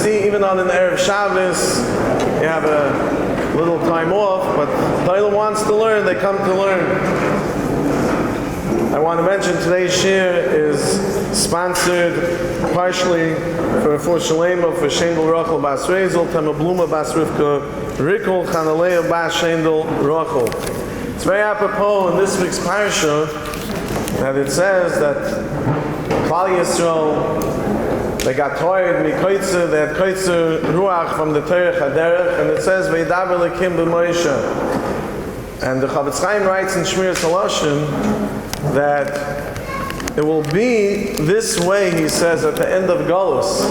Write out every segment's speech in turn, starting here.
see, even on an Erev Shabbos, you have a little time off, but Kollel wants to learn, they come to learn. I want to mention today's Shiur is sponsored partially for Shalema, for Shendel Rachel Bas Rezel, Tamabluma Bas Rivka, Rikol Chanalea Bas Shendel Rachel. It's very apropos in this week's parsha that it says that Klal Yisrael, they got tired, they had koitzer ruach from the Torah Chaderech, and it says Veidaber Lekim b'Moshe. And the Chavetz Chaim writes in Shmir Salashim that it will be this way, he says, at the end of Galus,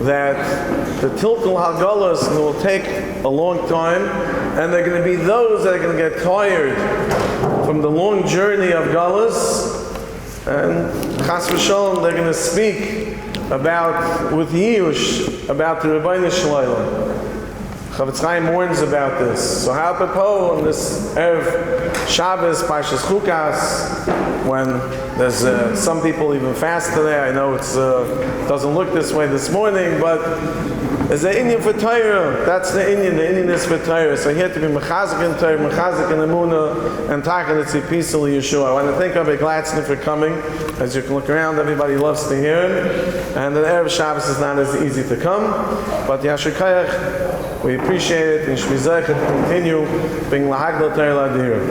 that the Tilkul HaGalus will take a long time, and they're going to be those that are going to get tired from the long journey of Galus, and Chas v'Shalom, they're going to speak about, with Yush, about the Rebbeinu Shalom. Chavetz Chaim warns about this. So how apropos on this Erev Shabbos, Parshas Chukas, when there's some people even fast today. I know it doesn't look this way this morning, but there's an Inyan for Torah. That's the Inyan is for Torah. So here to be Mechazik in Torah, Mechazik in Emunah, and Taka Tzipisa Yeshua. I want to thank Rabbi Glatstein for coming. As you can look around, everybody loves to hear him. And the Erev Shabbos is not as easy to come, but Yashar Kayach, we appreciate it, and Shmizach to continue being Lahagdal Torah Ladir.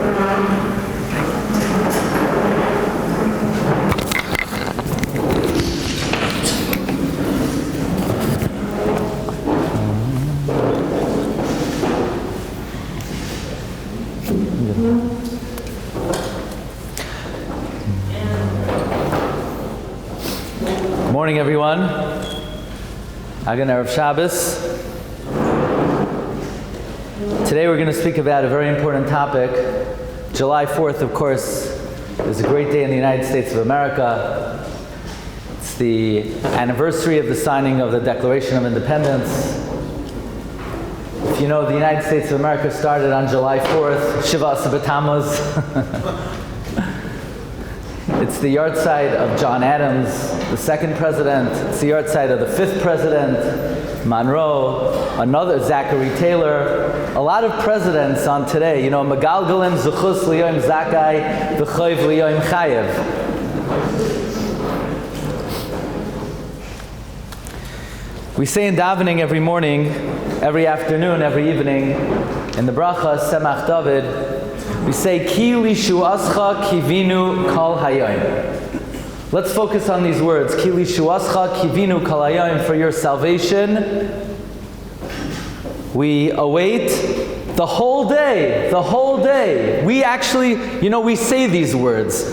Good morning, everyone. Agan Erev Shabbos. Today we're going to speak about a very important topic. July 4th, of course, is a great day in the United States of America. It's the anniversary of the signing of the Declaration of Independence. If you know, the United States of America started on July 4th, Shabas B'Tammuz. It's the yahrzeit of John Adams, the second president. It's the yahrzeit of the fifth president, Monroe, another Zachary Taylor. A lot of presidents on today. You know, Megalgalim Zuchus Liyoim Zakai, V'choiv Liyoim Chayev. We say in davening every morning, every afternoon, every evening, in the bracha Semach David, we say Ki lishuascha kivinu kol hayom. Let's focus on these words. Ki lishuascha kivinu kol hayom, for your salvation we await the whole day. The whole day. We actually, we say these words.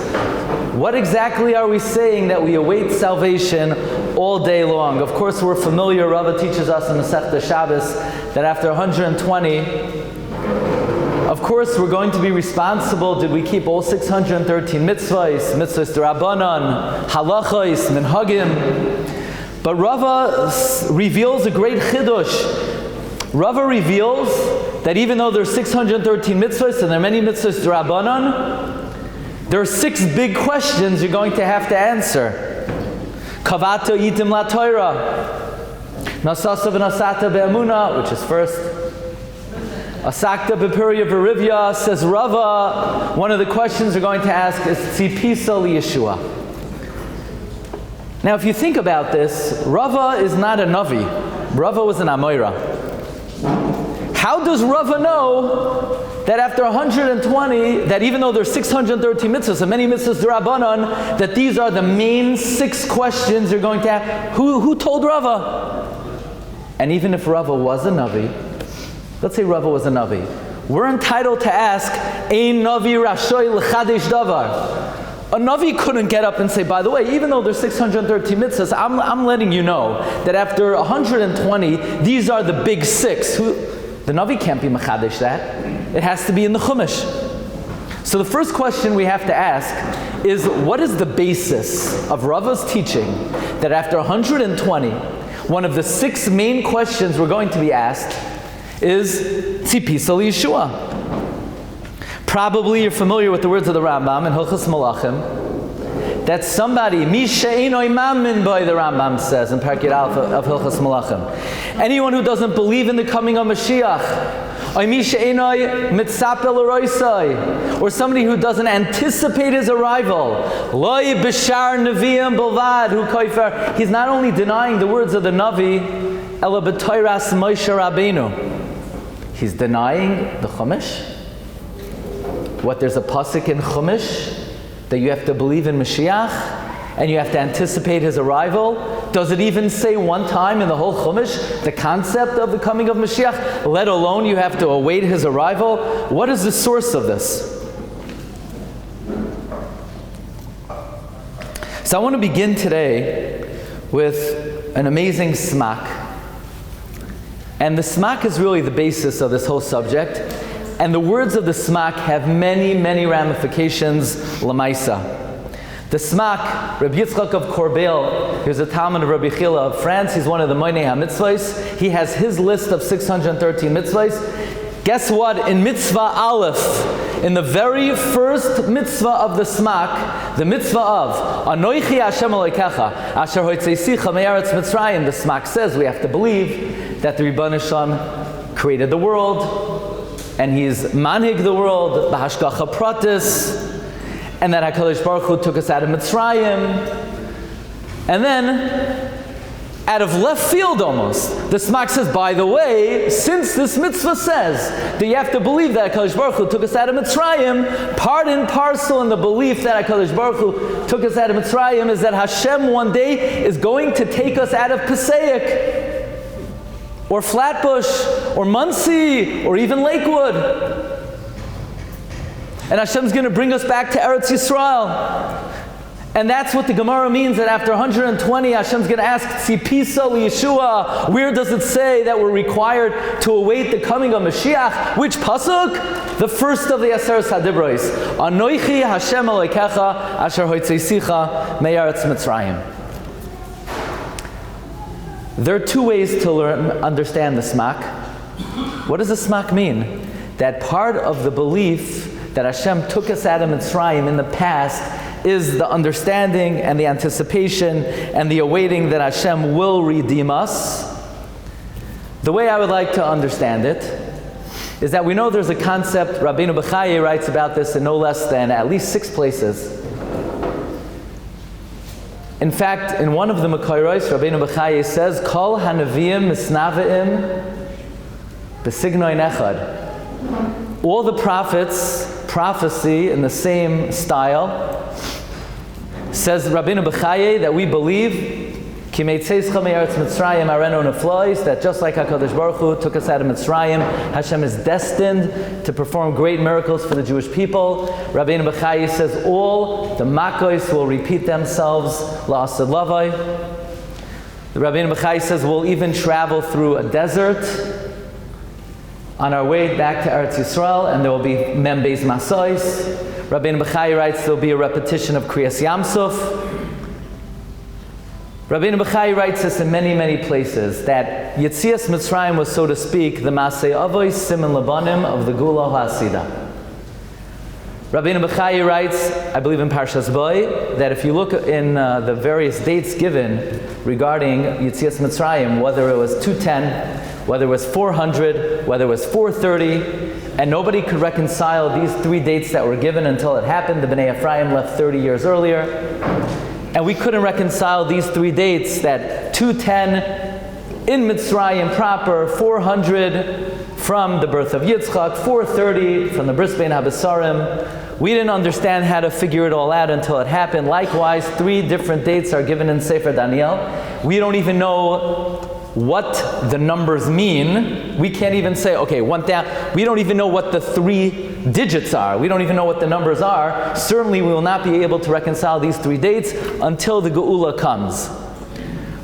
What exactly are we saying that we await salvation all day long? Of course, we're familiar. Rava teaches us in the Masechta Shabas that after 120, of course, we're going to be responsible. Did we keep all 613 mitzvahs, mitzvahs d'Rabbanan, halachos, minhagim? But Rava reveals a great chidush. Rava reveals that even though there's 613 mitzvahs and there are many mitzvahs d'Rabbanan, there are 6 big questions you're going to have to answer. Kavato yitim la Torah, nasasa v'nasata be'amuna, which is first. Asakta b'purya v'rivya, says Rava, one of the questions we're going to ask is tzipisa li Yeshua. Now if you think about this, Rava is not a Navi. Rava was an Amoira. How does Rava know that after 120, that even though there's 613 mitzvahs and many mitzvahs d'Rabbanan, that these are the main 6 questions you're going to ask? Who told Rava? And even if Rava was a Navi, let's say Rava was a Navi, we're entitled to ask, Ein Navi Rashoy L'chadesh Davar. A Navi couldn't get up and say, by the way, even though there's 613 mitzvahs, I'm letting you know that after 120, these are the big 6. The Navi can't be Mechadesh that. It has to be in the Chumash. So the first question we have to ask is, what is the basis of Rava's teaching that after 120, one of the 6 main questions we're going to be asked is Tzipisa li Yeshua. Probably you're familiar with the words of the Rambam in Hilchos Malachim, that somebody, Mi she'enoi mamin boy, the Rambam says in Parak Aleph of Hilchos Malachim, anyone who doesn't believe in the coming of Mashiach, or somebody who doesn't anticipate his arrival, he's not only denying the words of the Navi, he's denying the Chumash. What there's a pasuk in Chumash that you have to believe in Mashiach and you have to anticipate his arrival. Does it even say one time in the whole Chumash the concept of the coming of Mashiach, let alone you have to await his arrival? What is the source of this? So I want to begin today with an amazing smak. And the smak is really the basis of this whole subject. And the words of the smak have many, many ramifications lamaisa. The smak, Rabbi Yitzchak of Kollel, he's a Talmud of Rabbi Yehuda of France. He's one of the Moinei HaMitzvahs. He has his list of 613 mitzvahs. Guess what? In mitzvah Aleph, in the very first mitzvah of the smak, the mitzvah of Anoichi Hashem Elokecha, Asher Hoitzeisicha Me'eretz Mitzrayim, the smak says we have to believe that the Rebbeinu Shalom created the world, and he's manhig the world, b'hashgacha pratis, and that HaKadosh Baruch Hu took us out of Mitzrayim. And then, out of left field almost, the smak says, by the way, since this mitzvah says that you have to believe that HaKadosh Baruch Hu took us out of Mitzrayim, part and parcel in the belief that HaKadosh Baruch Hu took us out of Mitzrayim is that Hashem one day is going to take us out of Passaic, or Flatbush, or Muncie, or even Lakewood. And Hashem's going to bring us back to Eretz Yisrael. And that's what the Gemara means, that after 120, Hashem's going to ask, Tzipisa Yeshua, where does it say that we're required to await the coming of Mashiach? Which pasuk? The first of the Aseres HaDibros. Anoichi Hashem Elokecha, Asher Hoitzeisicha Me'eretz Mitzrayim. There are two ways to understand the smak. What does the smak mean? That part of the belief that Hashem took us out of Mitzrayim in the past is the understanding and the anticipation and the awaiting that Hashem will redeem us. The way I would like to understand it is that we know there's a concept, Rabbeinu Bechaya writes about this in no less than at least 6 places. In fact, in one of the Makairos, Rabbeinu Bechaya says, Kol hanaviyim misnavim b'signoi nechad. All the prophets prophecy in the same style. Says Rabbeinu Bechaya that we believe that just like HaKadosh Baruch Hu took us out of Mitzrayim, Hashem is destined to perform great miracles for the Jewish people. Rabbeinu Bechaya says all the makos will repeat themselves la'asad lavai. The Rabbeinu Bechaya says we'll even travel through a desert on our way back to Eretz Yisrael, and there will be Membeis Masois. Rabbeinu Bechaya writes there will be a repetition of Kriyas Yamsuf. Rabbeinu Bechaya writes this in many, many places, that Yetzias Mitzrayim was, so to speak, the Masei Avos Siman Labanim of the Gula Ha'asida. Rabbeinu Bechaya writes, I believe in Parshas Boy, that if you look in the various dates given regarding Yetzias Mitzrayim, whether it was 210, whether it was 400, whether it was 430, and nobody could reconcile these 3 dates that were given until it happened. The Bnei Ephraim left 30 years earlier. And we couldn't reconcile these 3 dates, that 210 in Mitzrayim proper, 400 from the birth of Yitzchak, 430 from the Brisk Habasarim. We didn't understand how to figure it all out until it happened. Likewise, 3 different dates are given in Sefer Daniel. We don't even know what the numbers mean. We can't even say, okay, 1,000. We don't even know what the 3 digits are. We don't even know what the numbers are. Certainly we will not be able to reconcile these 3 dates until the Geula comes.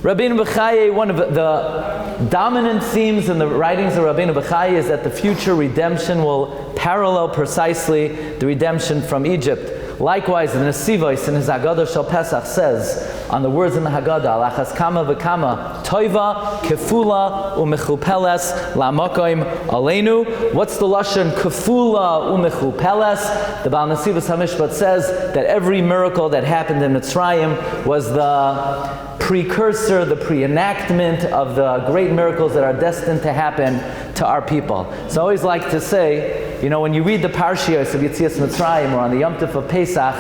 Rabbeinu Bechaya, one of the dominant themes in the writings of Rabbeinu Bechaya is that the future redemption will parallel precisely the redemption from Egypt. Likewise, the Nesivos in his Agadah Shal Pesach says, on the words in the Haggadah, Alachas kama v'kama, toiva, kefula, umechupeles, la'makoim aleinu. What's the lashon kefula umechupeles? The Baal Nesivos HaMishpat says that every miracle that happened in Mitzrayim was the precursor, the pre-enactment of the great miracles that are destined to happen to our people. So I always like to say, when you read the Parshios of Yetzias Mitzrayim or on the Yom Tov of Pesach,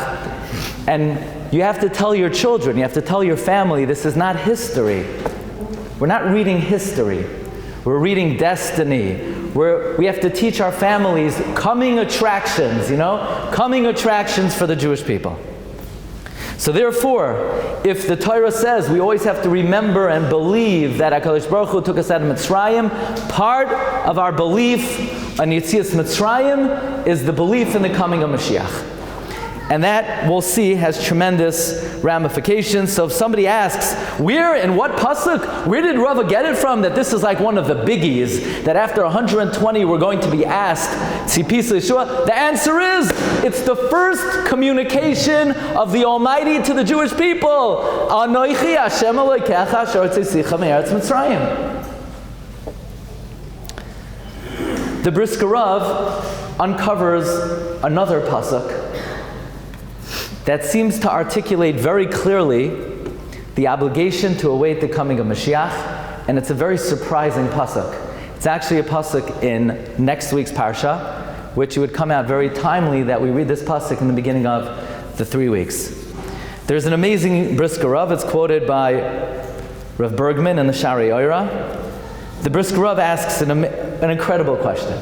and you have to tell your children, you have to tell your family, this is not history. We're not reading history. We're reading destiny. We have to teach our families coming attractions, coming attractions for the Jewish people. So therefore, if the Torah says we always have to remember and believe that HaKadosh Baruch Hu took us out of Mitzrayim, part of our belief on Yetzias Mitzrayim is the belief in the coming of Mashiach. And that, we'll see, has tremendous ramifications. So if somebody asks, in what pasuk, where did Rava get it from that this is like one of the biggies, that after 120 we're going to be asked, Tzipis Yeshua? The answer is, it's the first communication of the Almighty to the Jewish people. Anoichi Hashem Elokecha asher hotzicha me'eretz Mitzrayim. The Brisk Rav uncovers another pasuk that seems to articulate very clearly the obligation to await the coming of Mashiach, and it's a very surprising pasuk. It's actually a pasuk in next week's parsha, which would come out very timely that we read this pasuk in the beginning of the 3 weeks. There's an amazing Brisk Rav. It's quoted by Rav Bergman in the Shari Oira. The Brisk Rav asks an incredible question.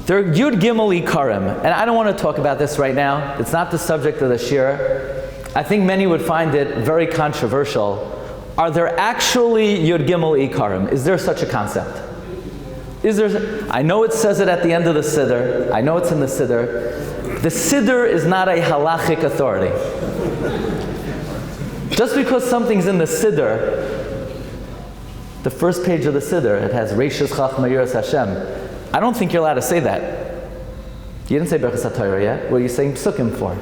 There are Yud Gimel Ikarim, and I don't want to talk about this right now. It's not the subject of the Shiur. I think many would find it very controversial. Are there actually Yud Gimel Ikarim? Is there such a concept? I know it says it at the end of the Siddur. I know it's in the Siddur. The Siddur is not a halachic authority. Just because something's in the Siddur, the first page of the Siddur, it has Reishis Chachma Yiras Hashem. I don't think you're allowed to say that. You didn't say Berachas HaTorah yet. What are you saying psukim for?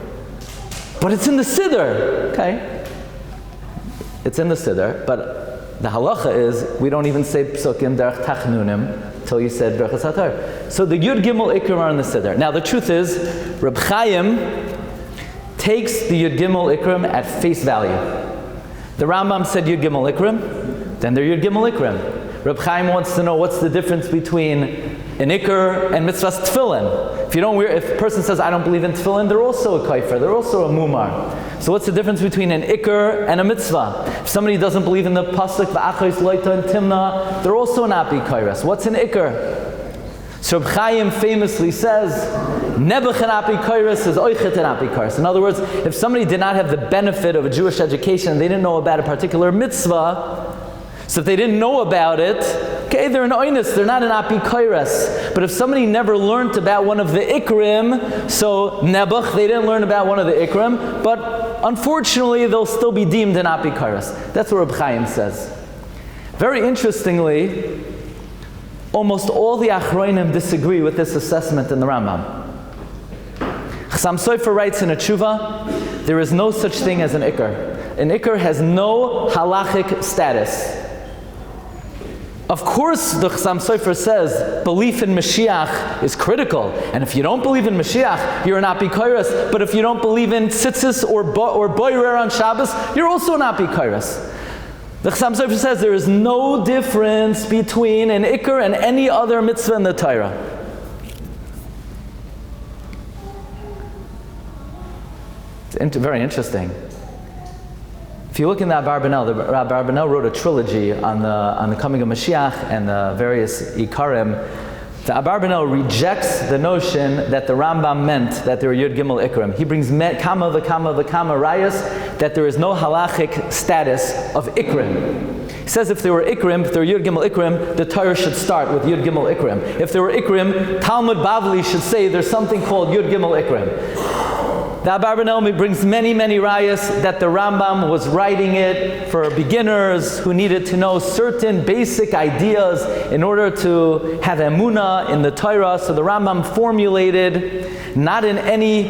But it's in the Siddur. Okay. It's in the Siddur, but the halacha is we don't even say psukim derech tachnunim till you said Berachas HaTorah. So the Yud Gimel Ikrim are in the Siddur. Now the truth is, Reb Chaim takes the Yud Gimel Ikrim at face value. The Rambam said Yud Gimel Ikrim, then they're Yud Gimel Ikrim. Reb Chaim wants to know what's the difference between an ikr and mitzvah's tefillin. If a person says, I don't believe in tefillin, they're also a kaifer, they're also a mumar. So what's the difference between an ikr and a mitzvah? If somebody doesn't believe in the pasuk, v'achos loita and timna, they're also an api kairas. What's an ikr? So Reb Chaim famously says, nebuch an api kairas is oichet an api kairas. In other words, if somebody did not have the benefit of a Jewish education, they didn't know about a particular mitzvah, so if they didn't know about it, okay, they're an oinus, they're not an api kairas. But if somebody never learned about one of the ikrim, so nebuch, they didn't learn about one of the ikrim, but unfortunately they'll still be deemed an api kairas. That's what Reb Chaim says. Very interestingly, almost all the achronim disagree with this assessment in the Rambam. Chassam Sofer writes in a tshuva, there is no such thing as an ikr. An ikr has no halachic status. Of course, the Chassam Sofer says belief in Mashiach is critical, and if you don't believe in Mashiach, you're an api kairas. But if you don't believe in tzitzis or boirer on Shabas, you're also an api kairas. The Chassam Sofer says there is no difference between an ikr and any other mitzvah in the Torah. It's very interesting. If you look in the Abarbanel, the Rabbi Abarbanel wrote a trilogy on the coming of Mashiach and the various Ikarim. The Abarbanel rejects the notion that the Rambam meant that there are Yud Gimel Ikrim. He brings kama v'kama rayas that there is no halachic status of Ikrim. He says if there were Ikrim, if there were Yud Gimel Ikrim, the Torah should start with Yud Gimel Ikrim. If there were Ikrim, Talmud Bavli should say there's something called Yud Gimel Ikrim. The Abarbanel brings many, many rayas that the Rambam was writing it for beginners who needed to know certain basic ideas in order to have emunah in the Torah. So the Rambam formulated, not in any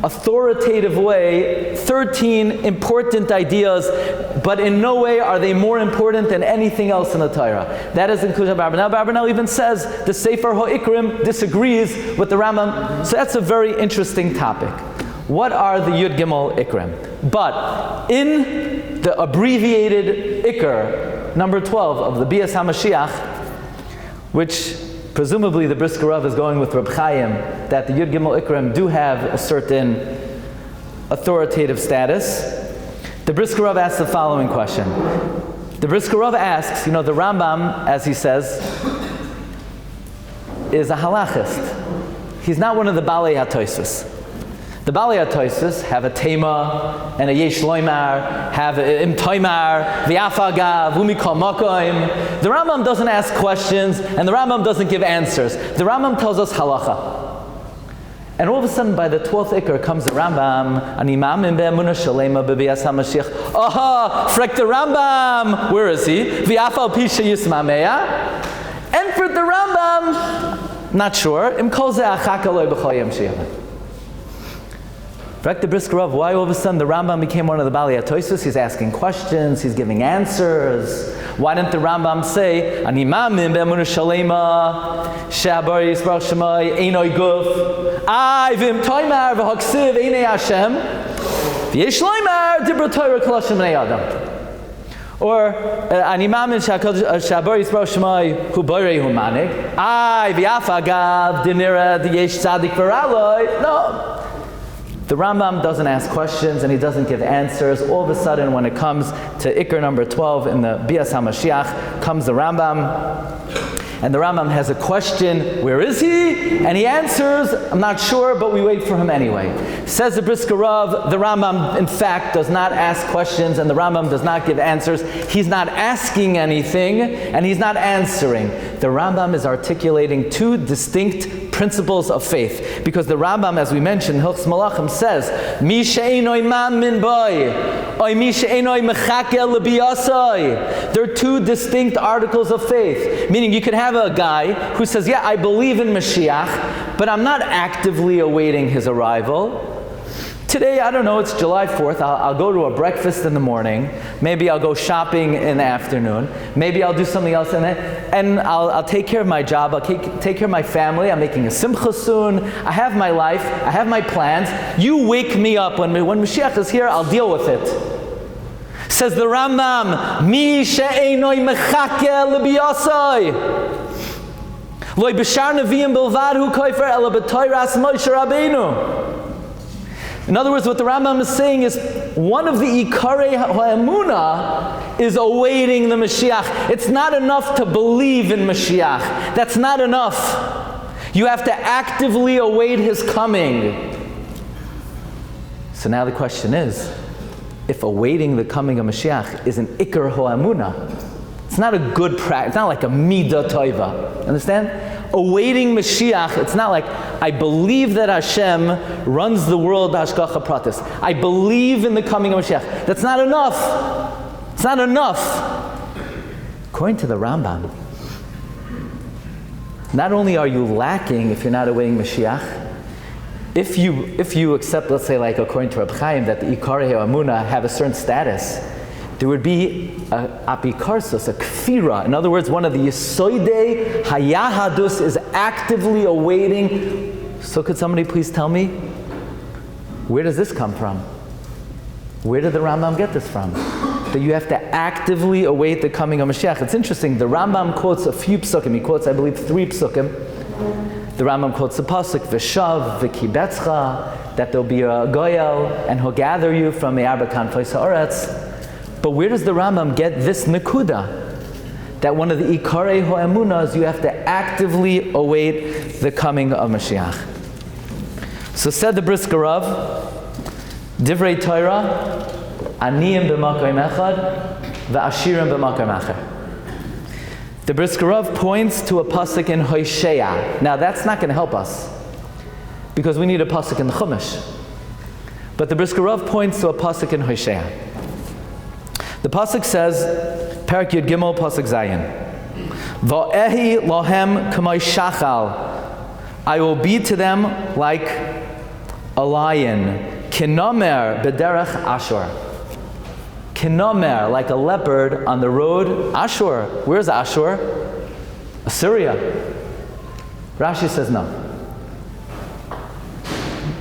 authoritative way, 13 important ideas, but in no way are they more important than anything else in the Torah. That is included in Abarbanel. Abarbanel even says the Sefer HaIkrim disagrees with the Rambam. So that's a very interesting topic. What are the Yud Gimel Ikrim? But in the abbreviated Ikr, number 12 of the Bias HaMashiach, which presumably the Brisk Rav is going with Reb Chaim, that the Yud Gimel Ikrim do have a certain authoritative status, the Brisk Rav asks the following question. The Brisk Rav asks, the Rambam, as he says, is a halachist. He's not one of the Balei HaTosfos. The Balei HaTosfos have a Tema and a Yesh Loimar, have Im Toimar, V'Afagav, Umikol Makoim. The Rambam doesn't ask questions and the Rambam doesn't give answers. The Rambam tells us halacha. And all of a sudden, by the 12th Ikr comes the Rambam, an imam in be'emunah shalema be'bias HaMashiach. Aha! Frek the Rambam! Where is he? V'afal pisha yismameya. Entered the Rambam, not sure. Im kol ze achak aloi b'chol yom she'yaveh. The Brisk Rav, why all of a sudden the Rambam became one of the Balei HaTosfos? He's asking questions, he's giving answers. Why didn't the Rambam say, An imamim be'emunah shalema, she'abar yisbarach shemai, einoi guf, ay v'im toimar v'hoksiv einei Hashem, v'yesh loimar dibra Torah koloshim b'nei Adam. Or, An imamim she'abar yisbarach shemai, hu borei hu manik, ay v'yafagav dinira d'yesh tzadik v'raloi. No. The Rambam doesn't ask questions and he doesn't give answers. All of a sudden, when it comes to Ikr number 12 in the Bias HaMashiach, comes the Rambam. And the Rambam has a question, where is he? And he answers, I'm not sure, but we wait for him anyway. Says the Brisk Rav, the Rambam in fact does not ask questions and the Rambam does not give answers. He's not asking anything and he's not answering. The Rambam is articulating two distinct principles of faith. Because the Rambam, as we mentioned, Hilchos Malachim says, Mi she'enoi man min boy, oy mi she'enoi mechakel lebiyasai. They're two distinct articles of faith. Meaning you could have a guy who says, yeah, I believe in Mashiach, but I'm not actively awaiting his arrival. Today, I don't know, it's July 4th, I'll go to a breakfast in the morning, maybe I'll go shopping in the afternoon, maybe I'll do something else in it, and I'll take care of my job, I'll take care of my family, I'm making a simcha soon, I have my life, I have my plans. You wake me up when Mashiach is here, I'll deal with it. Says the Rambam, Mi she'enoi mechakel lebiyasai. Loi b'shar neviim bilvad hu koifer ela b'toiras Moshe Rabbeinu. In other words, what the Rambam is saying is one of the Ikarei ha'emunah is awaiting the Mashiach. It's not enough to believe in Mashiach. That's not enough. You have to actively await his coming. So now the question is, if awaiting the coming of Mashiach is an Ikar ha'emunah, it's not a good practice. It's not like a midah toiva. Understand? Awaiting Mashiach, it's not like I believe that Hashem runs the world hashgacha pratis. I believe in the coming of Mashiach. That's not enough. It's not enough. According to the Rambam, not only are you lacking if you're not awaiting Mashiach, if you accept, let's say, like according to Reb Chaim, that the Ikarei ha'emunah have a certain status, there would be a apikarsos, a kfira. In other words, one of the yesoidei hayahadus is actively awaiting. So could somebody please tell me, where does this come from? Where did the Rambam get this from? That you have to actively await the coming of Mashiach. It's interesting, the Rambam quotes a few psukim. He quotes, I believe, 3 psukim. The Rambam quotes the pasuk, V'shav v'kibetzcha, that there'll be a goyel, and he'll gather you from Me'arba Kanfos Ha'aretz. But where does the Rambam get this nekuda? That one of the Ikarei ha'emunah is you have to actively await the coming of Mashiach. So said the Brisk Rav, Divrei Torah, Aniyim b'makom echad, v'ashirim b'makom acher. The Brisk Rav points to a pasuk in Hosea. Now that's not going to help us, because we need a pasuk in the Chumash. But the Brisk Rav points to a pasuk in Hosea. The pasuk says, Perak Yud Gimel pasuk Zayin, Va'ehi lohem k'may shachal, I will be to them like a lion, kinomer b'derech Ashur. Kinomer, like a leopard on the road. Ashur. Where's Ashur? Assyria. Rashi says no.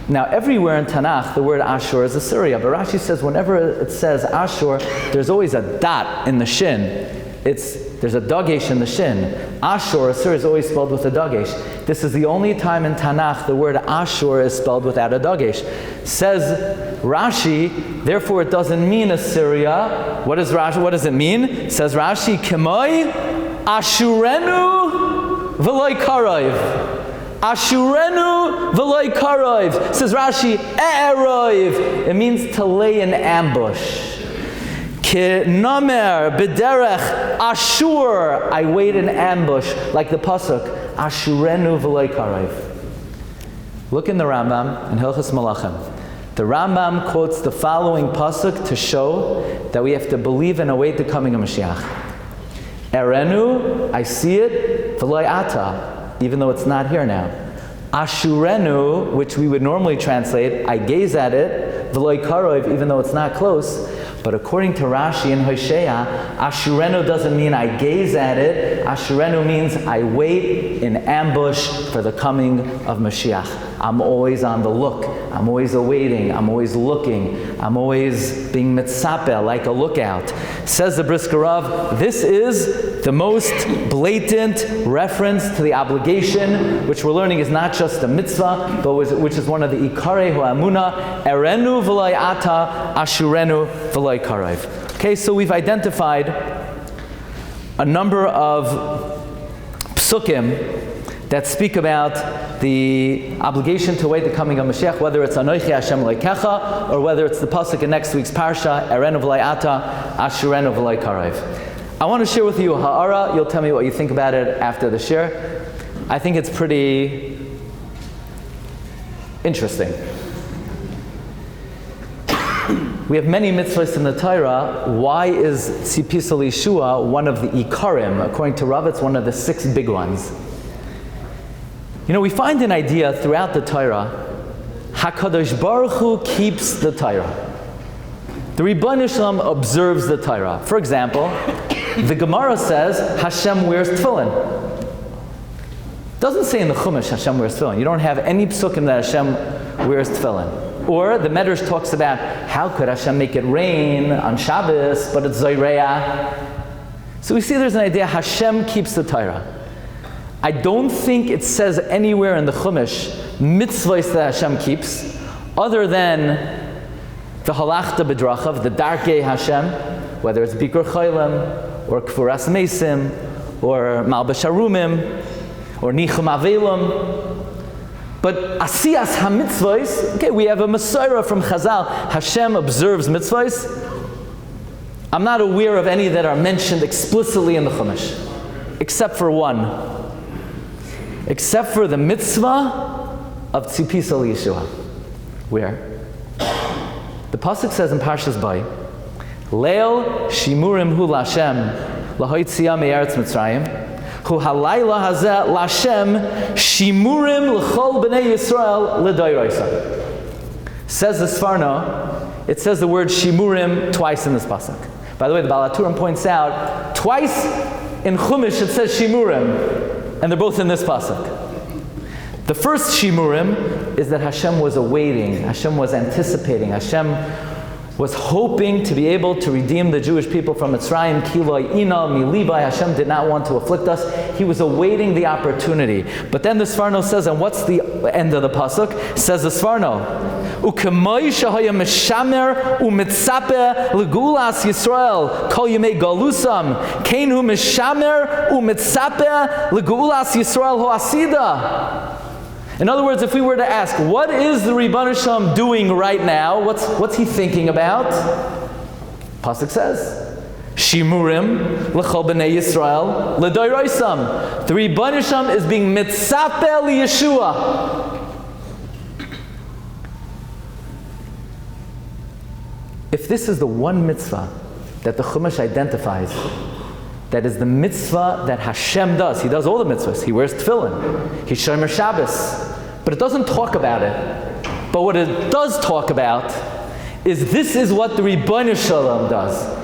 Now, everywhere in Tanakh, the word Ashur is Assyria, but Rashi says whenever it says Ashur, there's always a dot in the shin. There's a dagesh in the shin. Ashur, Assyria, is always spelled with a dagesh. This is the only time in Tanakh the word Ashur is spelled without a dagesh. Says Rashi, therefore it doesn't mean Assyria. What does it mean? Says Rashi, Kemoi Ashurenu v'loi karayv. Ashurenu v'loi karayv. Says Rashi, E'eroiv. It means to lay in ambush. Namer b'derech Ashur, I wait in ambush, like the pasuk Ashurenu v'loi karayv. Look in the Rambam in Hilchos Malachim. The Rambam quotes the following pasuk to show that we have to believe and await the coming of Mashiach. Erenu, I see it, v'loi ata, even though it's not here now. Ashurenu, which we would normally translate, I gaze at it, v'loi karayv, even though it's not close. But according to Rashi in Hosea, Ashurenu doesn't mean I gaze at it. Ashurenu means I wait in ambush for the coming of Mashiach. I'm always on the look. I'm always awaiting. I'm always looking. I'm always being mitzapeh, like a lookout. Says the Brisk Rav, this is the most blatant reference to the obligation, which we're learning is not just a mitzvah, but which is one of the ikarei ha'amuna, erenu v'loi ata, ashurenu v'loi karayv. Okay, so we've identified a number of psukim that speak about the obligation to wait the coming of Mashiach, whether it's Anochi Hashem Elokecha, or whether it's the pasuk in next week's parsha, Erenu v'loi ata, Ashurenu v'loi karayv. I want to share with you a ha'ara. You'll tell me what you think about it after the shir. I think it's pretty interesting. We have many mitzvahs in the Torah. Why is Tzipis Yeshua one of the ikarim? According to Rav, it's one of the 6 big ones. You know, we find an idea throughout the Torah. HaKadosh Baruch Hu keeps the Torah. The Rebbeinu Shalom observes the Torah. For example, the Gemara says Hashem wears tefillin. It doesn't say in the Chumash Hashem wears tefillin. You don't have any psukim that Hashem wears tefillin. Or the Medrash talks about how could Hashem make it rain on Shabas, but it's Zoyreah. So we see there's an idea Hashem keeps the Torah. I don't think it says anywhere in the Chumash mitzvahs that Hashem keeps, other than the halachta b'drachav, the darkei Hashem, whether it's Bikur Chaylim, or Kfuras Mesim, or Malbash Harumim, or Nichum Avelim. But Asiyas HaMitzvahs, okay, we have a Masorah from Chazal. Hashem observes mitzvahs. I'm not aware of any that are mentioned explicitly in the Chumash, except for one. Except for the mitzvah of Tzipis Yeshua. Where? The pasuk says in Parshas Bay, Leil Shimurim Hu Lashem Lahoitzia Me'eretz Mitzrayim Hu Halayla Hazeh Lashem Shimurim L'chol B'nei Yisrael L'Doiraisa. Says the Sfarno, it says the word Shimurim twice in this pasuk. By the way, the Baal HaTurim points out twice in Chumash it says Shimurim, and they're both in this pasuk. The first Shimurim is that Hashem was awaiting, Hashem was anticipating, Hashem was hoping to be able to redeem the Jewish people from Mitzrayim. Kiloi ina milibai. Hashem did not want to afflict us. He was awaiting the opportunity. But then the Sfarno says, and what's the end of the pasuk? Says the Sfarno, Ukemoi shahaya meshamer umitzape legulas Yisrael kol yemei galusam keinu meshamer umitzape legulas Yisrael hoasida. In other words, if we were to ask, what is the Rebbeinu Shalom doing right now? What's he thinking about? Pasuk says, Shimurim l'chol b'nei Yisrael l'doiraisam. The Rebbeinu Shalom is being mitzapeh Yeshua. if this is the one mitzvah that the Chumash identifies, that is the mitzvah that Hashem does. He does all the mitzvahs. He wears tefillin. He's shomer Shabas. But it doesn't talk about it. But what it does talk about is this is what the Ribono Shel Olam does.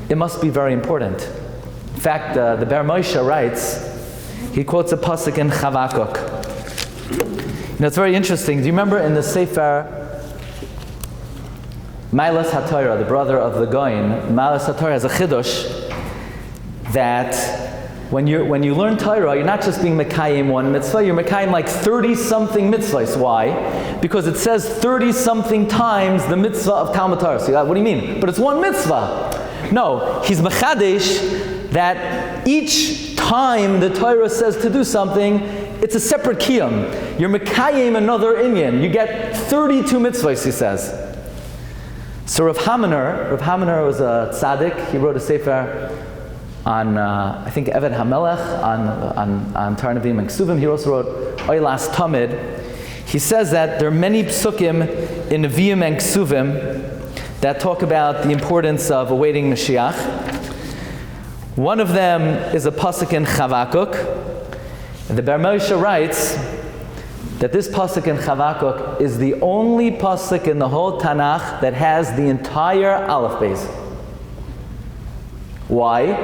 It must be very important. In fact, the Ber Moshe writes, he quotes a pasuk in Chavakuk. It's very interesting. Do you remember in the Sefer Mailas HaTorah, the brother of the Goyin, Mailas HaTorah has a chidush that when you learn Torah, you're not just being Mekayim one mitzvah, you're Mekayim like 30-something mitzvahs. Why? Because it says 30-something times the mitzvah of Talmud Torah. So what do you mean? But it's one mitzvah. No, he's Mechadesh that each time the Torah says to do something, it's a separate kiyum. You're Mekayim another inyan. You get 32 mitzvahs, he says. So Rav Haminer was a tzaddik. He wrote a sefer on, I think, Eved HaMelech, on Tar Nevi'im and Ksuvim. He also wrote Oylas Tamid. He says that there are many psukim in Nevi'im and Ksuvim that talk about the importance of awaiting Mashiach. One of them is a pasuk in Chavakuk. The Ber Moshe writes that this pasuk in Chavakuk is the only pasuk in the whole Tanakh that has the entire Aleph Beis. Why?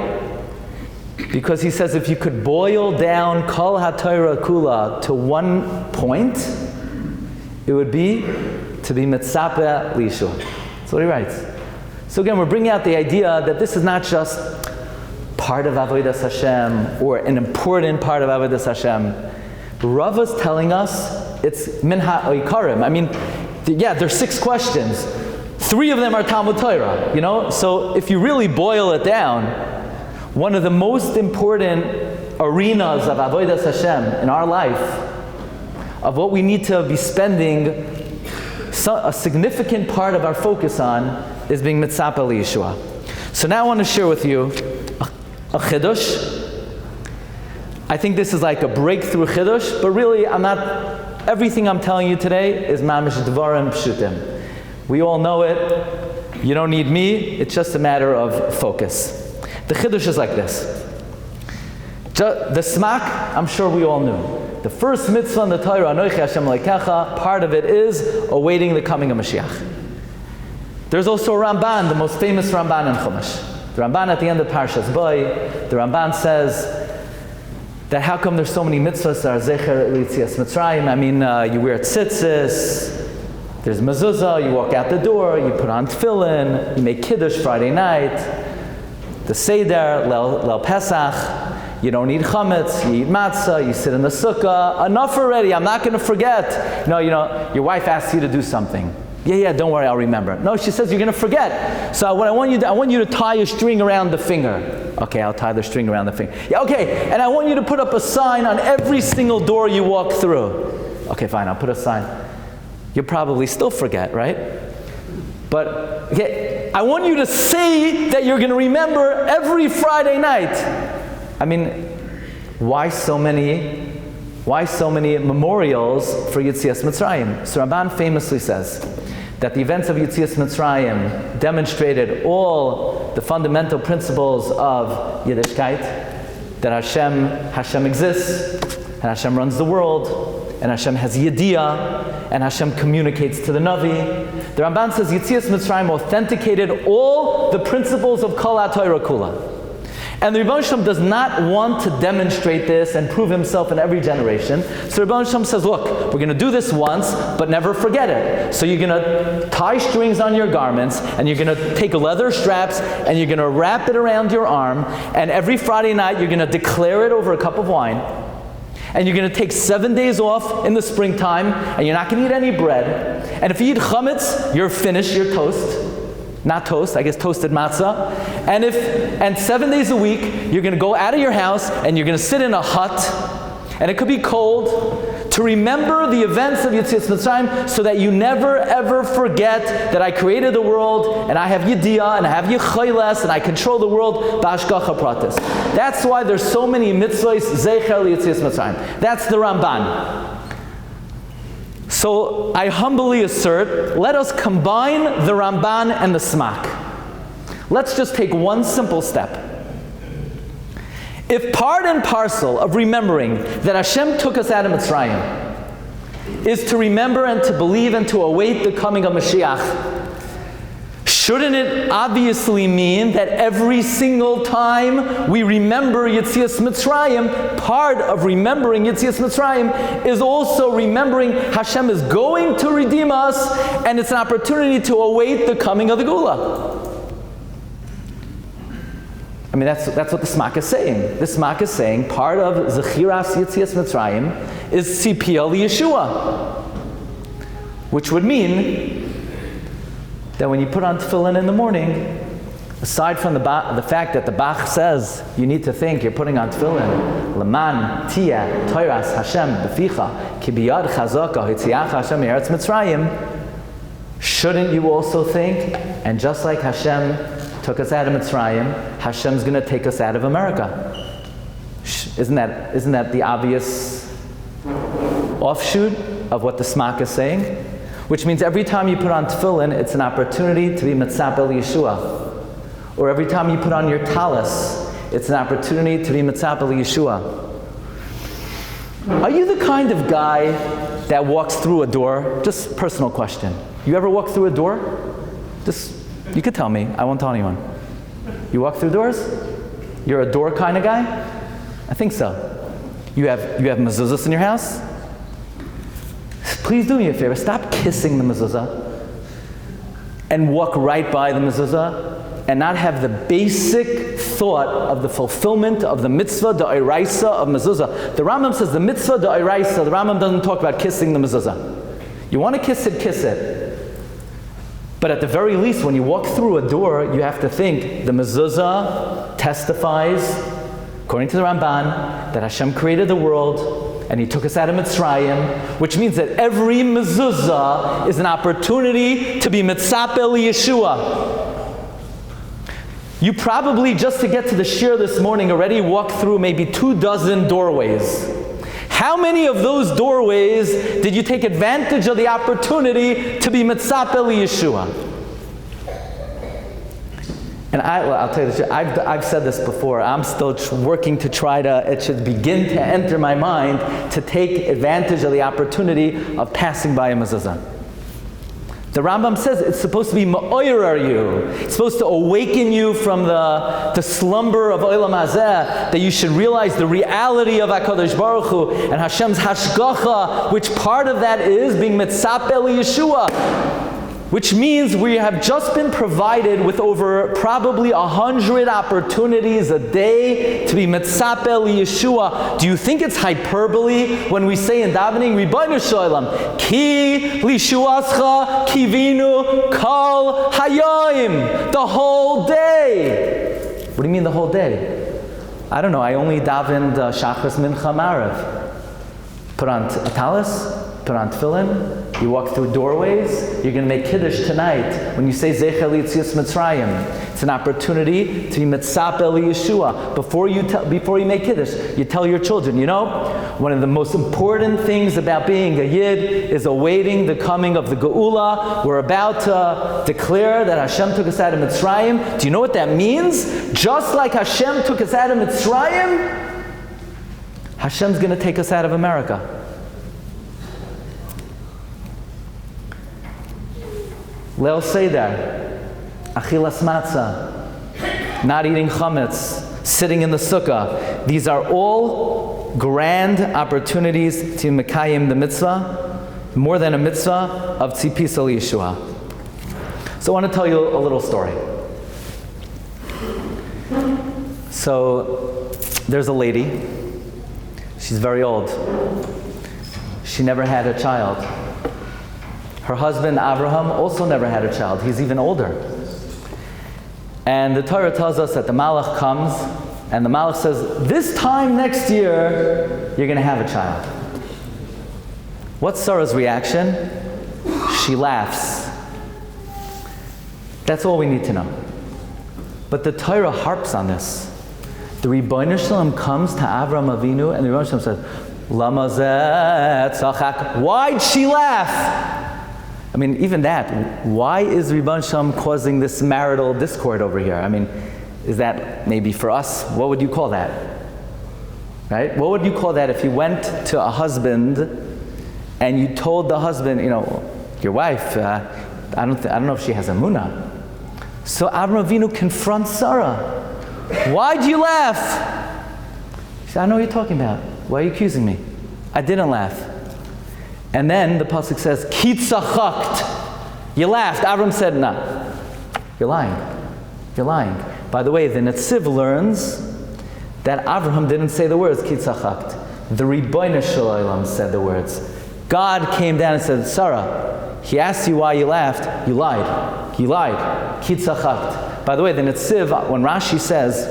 Because he says if you could boil down Kol HaTorah Kula to one point, it would be to be mitzapeh l'Yeshua. That's what he writes. So again, we're bringing out the idea that this is not just part of Avodas Hashem or an important part of Avodas Hashem. Rava's telling us it's minha oikarim. I mean, there's 6 questions. 3 of them are Talmud Torah, So if you really boil it down, one of the most important arenas of Avodas Hashem in our life, of what we need to be spending a significant part of our focus on, is being mitzapeh l'Yeshua. So now I want to share with you a chidush. I think this is like a breakthrough chidush, but really everything I'm telling you today is mamish dvarim pshutim. We all know it. You don't need me. It's just a matter of focus. The chidush is like this. The smak, I'm sure we all knew. The first mitzvah in the Torah, Anochi Hashem Elokecha, part of it is awaiting the coming of Mashiach. There's also a Ramban, the most famous Ramban in Chumash. The Ramban at the end of Parshas Boy, the Ramban says that how come there's so many mitzvahs that are zecher l'yitzias Mitzrayim? I mean, you wear tzitzis, there's mezuzah, you walk out the door, you put on tefillin, you make kiddush Friday night, the seder, Leil Pesach, you don't eat chametz, you eat matzah, you sit in the sukkah. Enough already, I'm not going to forget. No, your wife asks you to do something. Yeah, don't worry, I'll remember. No, she says you're going to forget. So what I want you to tie a string around the finger. Okay, I'll tie the string around the finger. Yeah, okay, and I want you to put up a sign on every single door you walk through. Okay, fine, I'll put a sign. You'll probably still forget, right? But okay, I want you to say that you're going to remember every Friday night. I mean, why so many memorials for Yitzias Mitzrayim? So Ramban famously says that the events of Yitzias Mitzrayim demonstrated all the fundamental principles of Yiddishkeit, that Hashem exists, and Hashem runs the world, and Hashem has Yediyah, and Hashem communicates to the Navi. The Ramban says Yitzias Mitzrayim authenticated all the principles of Kol HaTorah Kula. And the Ribono Shel Olam does not want to demonstrate this and prove himself in every generation. So Ribono Shel Olam says, look, we're going to do this once, but never forget it. So you're going to tie strings on your garments, and you're going to take leather straps, and you're going to wrap it around your arm, and every Friday night you're going to declare it over a cup of wine, and you're going to take 7 days off in the springtime, and you're not going to eat any bread. And if you eat chametz, you're finished, you're toast. Not toast, I guess toasted matzah. And 7 days a week, you're going to go out of your house and you're going to sit in a hut, and it could be cold, to remember the events of Yitzias Mitzrayim, so that you never ever forget that I created the world, and I have Yediyah, and I have Yecholes, and I control the world b'hashgacha pratis. That's why there's so many mitzvahs zecher Yitzias Mitzrayim. That's the Ramban. So I humbly assert, let us combine the Ramban and the Smak. Let's just take one simple step. If part and parcel of remembering that Hashem took us out of Mitzrayim is to remember and to believe and to await the coming of Mashiach, shouldn't it obviously mean that every single time we remember Yetzias Mitzrayim, part of remembering Yetzias Mitzrayim is also remembering Hashem is going to redeem us, and it's an opportunity to await the coming of the Geula? I mean, that's what the Smak is saying. The Smak is saying part of Zechiras Yetzias Mitzrayim is Tzipiyah Yeshua, which would mean that when you put on tefillin in the morning, aside from the fact that the Bach says you need to think you're putting on tefillin, Leman tia toiras Hashem beficha ki biyad chazaka hitziach Hashem me'eretz Mitzrayim, shouldn't you also think, and just like Hashem took us out of Mitzrayim, Hashem's going to take us out of America? Isn't that the obvious offshoot of what the Smak is saying? Which means every time you put on tefillin, it's an opportunity to be mitzapel Yeshua. Or every time you put on your talis, it's an opportunity to be mitzapel Yeshua. Are you the kind of guy that walks through a door? Just personal question. You ever walk through a door? You could tell me. I won't tell anyone. You walk through doors? You're a door kind of guy? I think so. You have mezuzahs in your house? Please do me a favor, stop kissing the mezuzah and walk right by the mezuzah and not have the basic thought of the fulfillment of the mitzvah, the oraisa of mezuzah. The Rambam says the mitzvah, the oraisa, the Rambam doesn't talk about kissing the mezuzah. You want to kiss it, kiss it. But at the very least, when you walk through a door, you have to think the mezuzah testifies, according to the Ramban, that Hashem created the world, and He took us out of Mitzrayim, which means that every mezuzah is an opportunity to be mitzapel Yeshua. You probably, just to get to the Shiur this morning, already walked through maybe 24 doorways. How many of those doorways did you take advantage of the opportunity to be mitzapel Yeshua? And I'll tell you the truth, I've said this before, I'm still working to try to, it should begin to enter my mind to take advantage of the opportunity of passing by a mezuzah. The Rambam says it's supposed to be ma'oyer you. It's supposed to awaken you from the slumber of Olam Hazeh, that you should realize the reality of HaKadosh Baruch Hu and Hashem's hashgacha, which part of that is being mitzapel Yeshua. Which means we have just been provided with over probably 100 opportunities a day to be mitzapel Yeshua. Do you think it's hyperbole when we say in davening, Ribono shel olam, ki lishuascha kivinu kol hayom, the whole day? What do you mean the whole day? I don't know, I only davened Shachas Mincha Marav. Put on a talis, put on tefillin, you walk through doorways, you're going to make Kiddush tonight. When you say Zecher Yetzias Mitzrayim, it's an opportunity to be mitzapel Yeshua. Before you make Kiddush, you tell your children, you know, one of the most important things about being a Yid is awaiting the coming of the Geula. We're about to declare that Hashem took us out of Mitzrayim. Do you know what that means? Just like Hashem took us out of Mitzrayim, Hashem's going to take us out of America. Leil Seder, Achilas Matzah, not eating chametz, sitting in the sukkah. These are all grand opportunities to mekayim the mitzvah, more than a mitzvah of tzipisa Yeshua. So I want to tell you a little story. So there's a lady, she's very old. She never had a child. Her husband, Abraham, also never had a child. He's even older. And the Torah tells us that the Malach comes, and the Malach says, this time next year, you're going to have a child. What's Sarah's reaction? She laughs. That's all we need to know. But the Torah harps on this. The Ribono shel olam comes to Avraham Avinu, and the Ribono shel olam says, Lama zeh tzachak. Why'd she laugh? I mean, even that, why is Ribban Shem causing this marital discord over here? I mean, is that maybe for us, what would you call that? Right? What would you call that if you went to a husband and you told the husband, you know, your wife, I don't know if she has a munah. So Avraham Avinu confronts Sarah. Why'd you laugh? She said, I know what you're talking about. Why are you accusing me? I didn't laugh. And then the pasuk says, Ki tzachakt. You laughed. Avram said, no. You're lying. You're lying. By the way, the Netziv learns that Avraham didn't say the words, Ki tzachakt. The Ribbono Shel Olam said the words. God came down and said, Sarah, he asked you why you laughed. You lied. You lied. Ki tzachakt. By the way, the Netziv, when Rashi says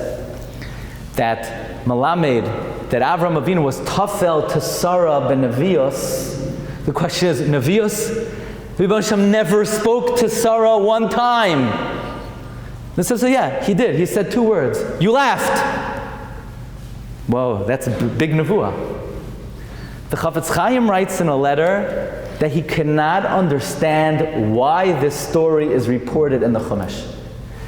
that Malamed, that Avraham Avinu was tafel to Sarah ben Nevios, the question is, Nevios? Ribbono Shel Olam never spoke to Sarah one time. The Netziv said, yeah, he did. He said 2 words. You laughed. Whoa, that's a big nevuah. The Chafetz Chaim writes in a letter that he cannot understand why this story is reported in the Chumash.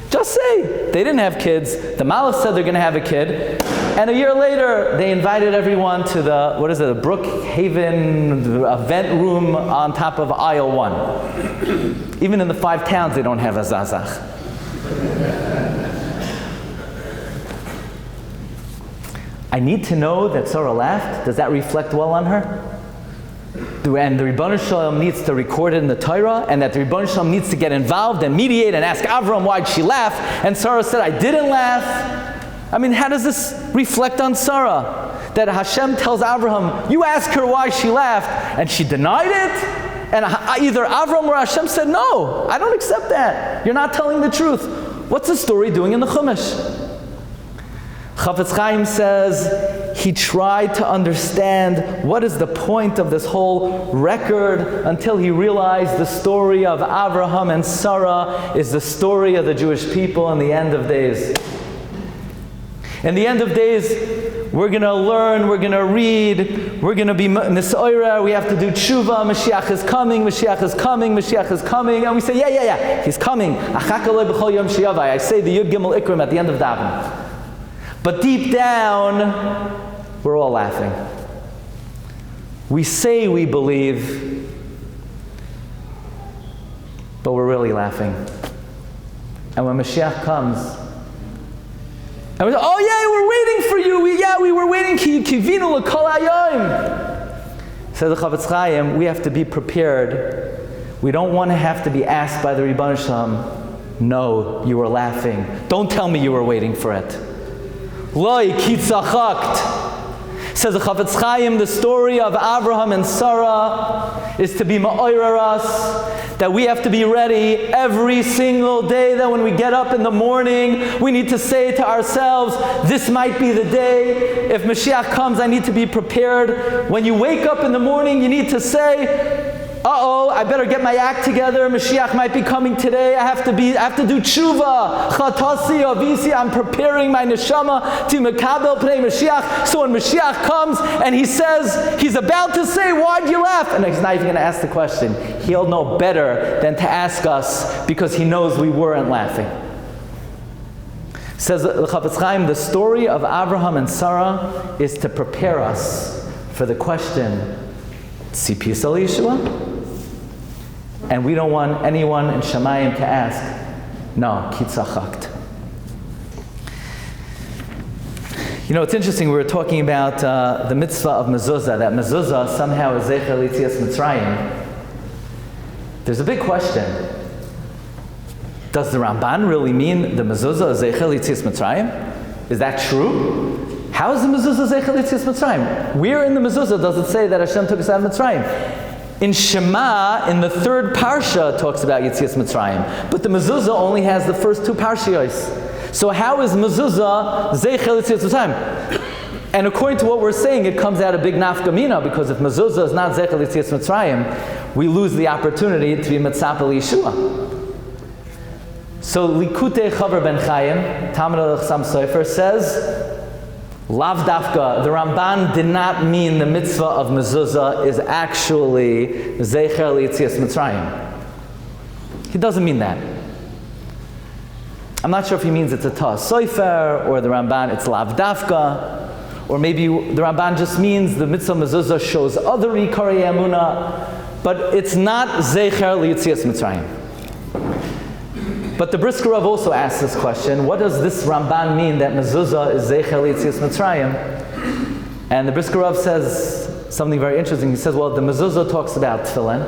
Just say, they didn't have kids, the Malach said they're going to have a kid, and a year later they invited everyone to the, the Brookhaven event room on top of aisle 1. Even in the 5 towns they don't have a zazach. I need to know that Sarah laughed. Does that reflect well on her? And the Ribbono Shel Olam needs to record it in the Torah, and that the Ribbono Shel Olam needs to get involved and mediate and ask Avram why'd she laugh, and Sarah said, I didn't laugh. I mean, how does this reflect on Sarah? That Hashem tells Avraham, you ask her why she laughed, and she denied it? And either Avram or Hashem said, no, I don't accept that. You're not telling the truth. What's the story doing in the Chumash? Chafetz Chaim says he tried to understand what is the point of this whole record until he realized the story of Avraham and Sarah is the story of the Jewish people in the end of days. In the end of days, we're going to learn, we're going to read, we're going to be Nisoira, we have to do tshuva, Mashiach is coming, Mashiach is coming, Mashiach is coming, and we say, yeah, he's coming. I say the Yud Gimel Ikrim at the end of Daven. But deep down, we're all laughing. We say we believe, but we're really laughing. And when Mashiach comes, and we say, oh yeah, we're waiting for you. We were waiting. Kivinu l'kol hayom. Says the Chafetz Chaim, we have to be prepared. We don't want to have to be asked by the Ribbono Shel Olam, no, you were laughing. Don't tell me you were waiting for it. Loi ki tzachakt. Says the Chafetz Chaim, the story of Abraham and Sarah is to be ma'orer us, that we have to be ready every single day, that when we get up in the morning, we need to say to ourselves, this might be the day. If Mashiach comes, I need to be prepared. When you wake up in the morning, you need to say, uh-oh, I better get my act together. Mashiach might be coming today. I have to do tshuva. Chatasi avisi. I'm preparing my neshama to mekabel pnei Mashiach. So when Mashiach comes and he says, he's about to say, why'd you laugh? And he's not even going to ask the question. He'll know better than to ask us because he knows we weren't laughing. Says the Chafetz Chaim, the story of Abraham and Sarah is to prepare us for the question, Tzipiyus al Yeshua? And we don't want anyone in Shamayim to ask, no, ki tzachakt. You know, it's interesting, we were talking about the mitzvah of Mezuzah, that Mezuzah somehow is Zecher Yetzias Mitzrayim. There's a big question. Does the Ramban really mean the Mezuzah is Zecher Yetzias Mitzrayim? Is that true? How is the Mezuzah Zecher Yetzias Mitzrayim? Where in the Mezuzah does it say that Hashem took us out of Mitzrayim? In Shema, in the 3rd parsha, it talks about Yetzias Mitzrayim. But the Mezuzah only has the first 2 parshiyos. So how is Mezuzah Zeichel Yetzias Mitzrayim? And according to what we're saying, it comes out a big nafkamina, because if Mezuzah is not Zeichel Yetzias Mitzrayim, we lose the opportunity to be Mitzapel Yeshua. So Likutei Chavar Ben Chaim, Talmud al-Chasam Sofer, says Lav dafka, the Ramban did not mean the mitzvah of Mezuzah is actually Zecher L'Yetzias Mitzrayim. He doesn't mean that. I'm not sure if he means it's a Tas Sofer, or the Ramban it's Lav dafka, or maybe the Ramban just means the mitzvah Mezuzah shows other Ikarei Emunah, but it's not Zecher L'Yetzias Mitzrayim. But the Brisk Rav also asks this question: what does this Ramban mean that Mezuzah is Zecher L'Yetzias Mitzrayim? And the Brisk Rav says something very interesting. He says, well, the Mezuzah talks about tefillin,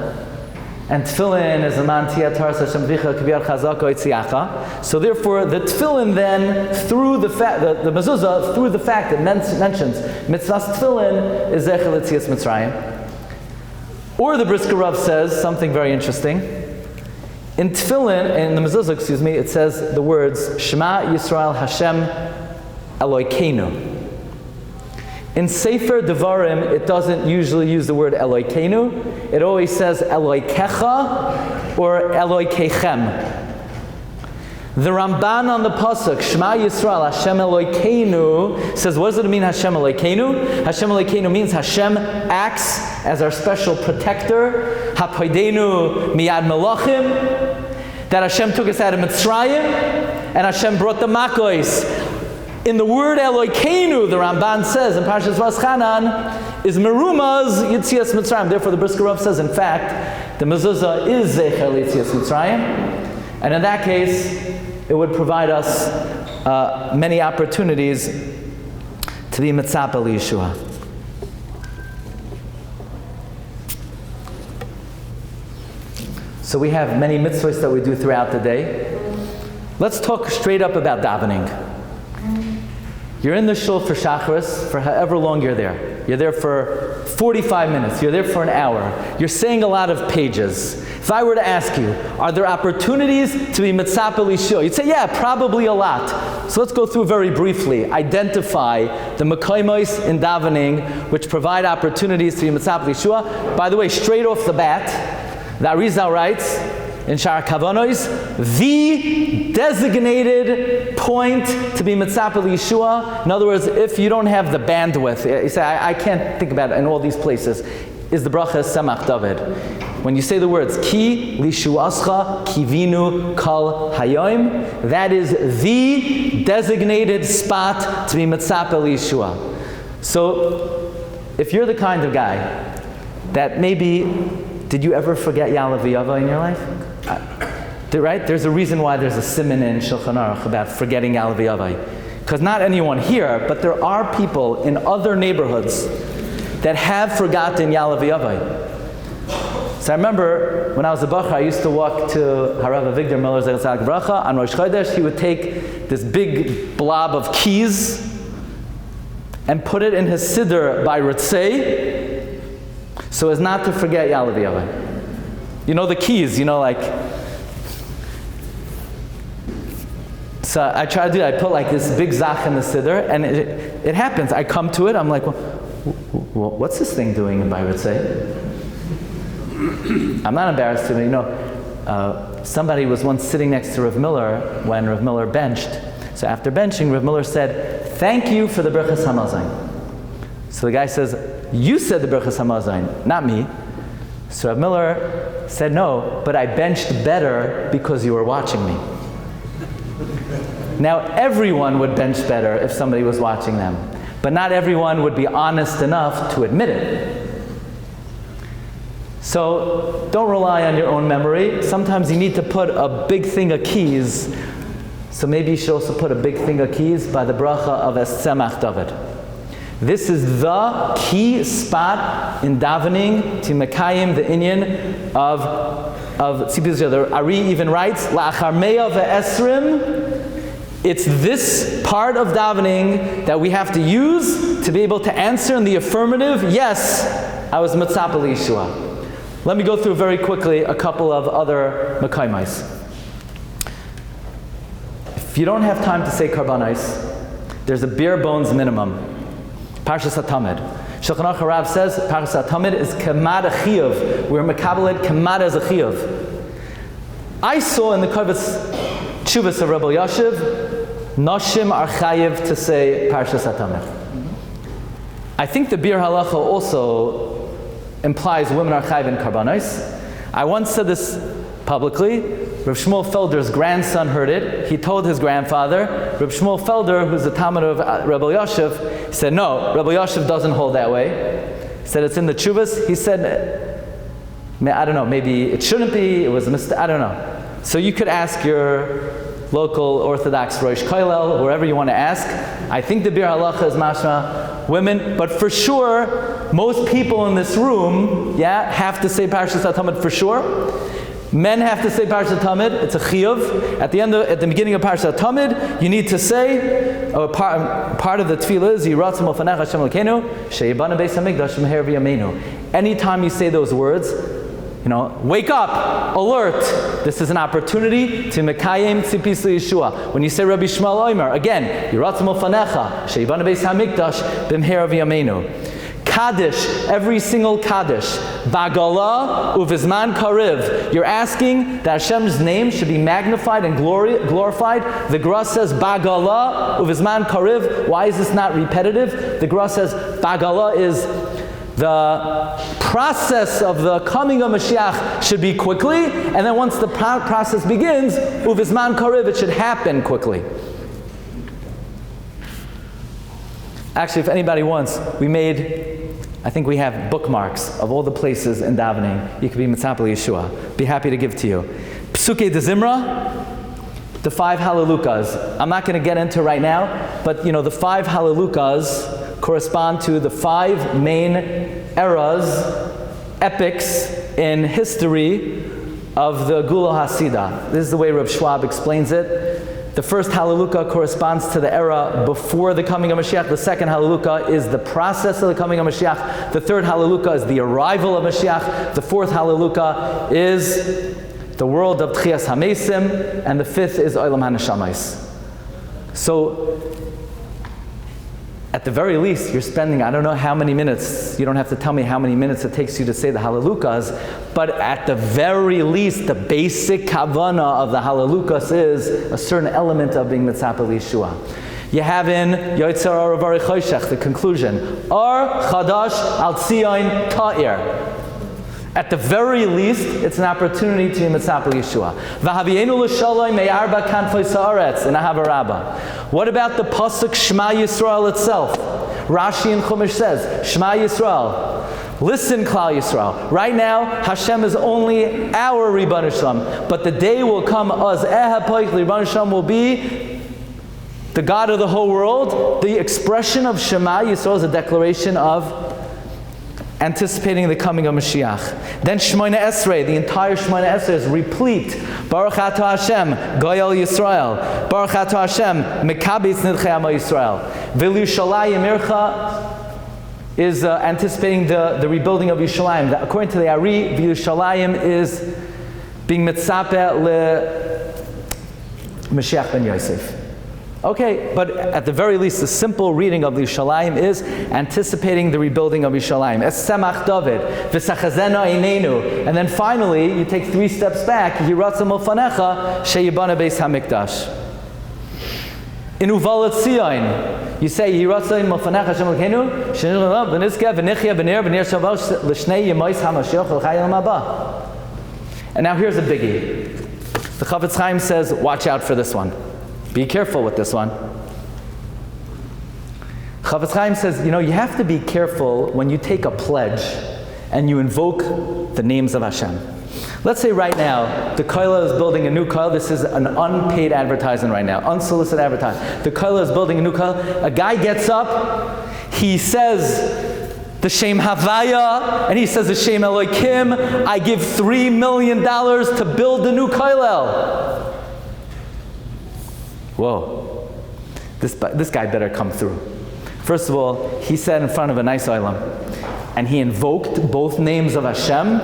and tefillin is a man tiyatar Hashem vicha k'viyar chazaka itziacha. So therefore, the tefillin then, through the fact, the Mezuzah, through the fact it mentions mitzvahs tefillin is Zecher L'Yetzias Mitzrayim. Or the Brisk Rav says something very interesting. In tefillin, in the Mezuzah, it says the words Shema Yisrael Hashem Elokeinu. In Sefer Devarim, it doesn't usually use the word Elokeinu. It always says Elokecha or Elokechem. The Ramban on the pasuk Shema Yisrael Hashem Elokeinu says, what does it mean Hashem Elokeinu? Hashem Elokeinu means Hashem acts as our special protector. Hapoidenu miyad melachim. That Hashem took us out of Mitzrayim, and Hashem brought the Makos. In the word Elokeinu, the Ramban says in Parshas Vaschanan, is Merumaz Yitzias Mitzrayim. Therefore, the Brisk Rav says, in fact, the Mezuzah is Zecher Yitzias Mitzrayim, and in that case, it would provide us many opportunities to be mitzapah Yeshua. So we have many mitzvahs that we do throughout the day. Let's talk straight up about davening. You're in the shul for Shacharis, for however long you're there. You're there for 45 minutes. You're there for an hour. You're saying a lot of pages. If I were to ask you, are there opportunities to be mitzapah Yeshua? You'd say, yeah, probably a lot. So let's go through very briefly. Identify the mekaymos in davening which provide opportunities to be mitzapah Yeshua. By the way, straight off the bat, the Arizal writes in Shar Kavanos, the designated point to be mitzapah Yeshua. In other words, if you don't have the bandwidth, you say, I can't think about it in all these places, is the bracha Semach David. When you say the words Ki Lishuascha Kivinu Kol Hayoim, that is the designated spot to be mitzapah Yeshua. So, if you're the kind of guy that maybe, did you ever forget Yalav V'Yava in your life? Right? There's a reason why there's a siman in Shulchan Aruch about forgetting Yalav V'Yava. Because not anyone here, but there are people in other neighborhoods that have forgotten Yalav V'Yava. So I remember when I was a bacher, I used to walk to Harav Avigdor Miller's Zechariah Bracha on Rosh Chodesh. He would take this big blob of keys and put it in his siddur by Ritzei, so as not to forget Yalav V'Yava. You know the keys, like. So I try to do that. I put like this big zach in the siddur, and it happens. I come to it, I'm like, well, what's this thing doing in Ritzei? I'm not embarrassed to admit, somebody was once sitting next to Rav Miller when Rav Miller benched. So after benching, Rav Miller said, thank you for the Berachas Hamazayin. So the guy says, you said the Berachas Hamazayin, not me. So Rav Miller said, no, but I benched better because you were watching me. Now everyone would bench better if somebody was watching them, but not everyone would be honest enough to admit it. So don't rely on your own memory. Sometimes you need to put a big thing of keys. So maybe you should also put a big thing of keys by the bracha of Es Tzemach David. This is the key spot in davening to Mekayim, the inyan of the Ari even writes, La'achar Meya ve'esrim. It's this part of davening that we have to use to be able to answer in the affirmative, yes, I was mitzapah Yeshua. Let me go through very quickly a couple of other mekaymais. If you don't have time to say karbanais, there's a bare bones minimum. Parshas HaTamid. Shulchan Aruch Harav says Parshas HaTamid is kamad a chiyuv. We're mekabelet kamad as a chiyuv. I saw in the Kovitz Tshuvas of Rabbi Yashiv, Noshim are chayiv to say Parshas HaTamid. I think the Bir Halacha also implies women are chayiv in karbanos. I once said this publicly. Reb Shmuel Felder's grandson heard it. He told his grandfather. Reb Shmuel Felder, who's the Talmud of Rabbi Yoshev, said, no, Rabbi Yoshev doesn't hold that way. He said it's in the Tshuvas. He said, I don't know, maybe it shouldn't be, it was a mistake, I don't know. So you could ask your local Orthodox Rosh Kollel, wherever you want to ask. I think the Bir Halacha is mashma women, but for sure, most people in this room, have to say Parashat HaTamid for sure. Men have to say Parashat HaTamid. It's a chiyuv. At the beginning of Parashat HaTamid, you need to say, part of the tefillah is Yiratzim Ofanecha Hashem Elokeinu Sheyibana Beis Hamikdash Meher V'Yameinu. Anytime you say those words, wake up, alert. This is an opportunity to mekayim tzipis Yeshua. When you say Rabbi Shmuel Omer, again, Yiratzim Ofanecha Sheyibana Beis Hamikdash B'Meher V'Yameinu. Kaddish, every single Kaddish. Bagala uvizman kariv. You're asking that Hashem's name should be magnified and glorified. The Gemara says Bagala uvizman kariv. Why is this not repetitive? The Gemara says Bagala is the process of the coming of Mashiach should be quickly, and then once the process begins, uvizman kariv, it should happen quickly. Actually, if anybody wants, I think we have bookmarks of all the places in davening. You could be mitzvah Yeshua. Be happy to give to you. Psuke de Zimra, the 5 Hallelujahs. I'm not going to get into right now, but the 5 Hallelujahs correspond to the 5 main eras, epics in history of the Gula Hasidah. This is the way Reb Schwab explains it. The first Hallelujah corresponds to the era before the coming of Mashiach. The second Hallelujah is the process of the coming of Mashiach. The third Hallelujah is the arrival of Mashiach. The fourth Hallelujah is the world of Tchias HaMesim. And the fifth is Olam HaNeshamos. So, at the very least, you're spending, I don't know how many minutes, you don't have to tell me how many minutes it takes you to say the Hallelujahs, but at the very least, the basic kavanah of the Hallelujahs is a certain element of being mitzvah Yeshua. You have in Yoitzer Or Varei Choshech, the conclusion, Or Chadash Al Tzion Ta'ir. At the very least, it's an opportunity to be mitzvah Yeshua. V'havienu l'shalom me'arba kanfei sa'aretz in Ahava Rabbah. What about the pasuk Shema Yisrael itself? Rashi in Chumash says, Shema Yisrael. Listen, Klal Yisrael. Right now, Hashem is only our Ribbon Shalom, but the day will come, Az Ehapoich Ribbon Shalom will be the God of the whole world. The expression of Shema Yisrael is a declaration of anticipating the coming of Mashiach. Then Shmoyne Esrei, the entire Shmoyne Esrei is replete. Baruch Atah Hashem, Goyal Yisrael. Baruch Atah Hashem, Mekabitz Nidchei Amo Yisrael. V'Yushalayim Ircha is anticipating the rebuilding of Yerushalayim. According to the Ari, Yerushalayim is being mitzapeh le Mashiach ben Yosef. Okay, but at the very least, the simple reading of the Yerushalayim is anticipating the rebuilding of Yerushalayim. Es Semach David, v'sachazena einenu. And then finally, you take 3 steps back. Yiratzim Ofanecha, sheyibana beis hamikdash. In Uvalat Tzion, you say Yiratzim Ofanecha Hashem Elokeinu, shenilalav v'nizkeh v'nichya v'nir v'nir shavash l'shnei yemois hamashiach l'chayim haba. And now here's a biggie. The Chavetz Chaim says, watch out for this one. Be careful with this one. Chavetz Chaim says, you have to be careful when you take a pledge and you invoke the names of Hashem. Let's say right now, the Kollel is building a new Kollel. This is an unpaid advertisement right now, unsolicited advertisement. The Kollel is building a new Kollel. A guy gets up, he says the Shem Havaya, and he says the Shem Elokim. I give $3 million to build a new Kollel. Whoa, this guy better come through. First of all, he sat in front of a nice olam, and he invoked both names of Hashem.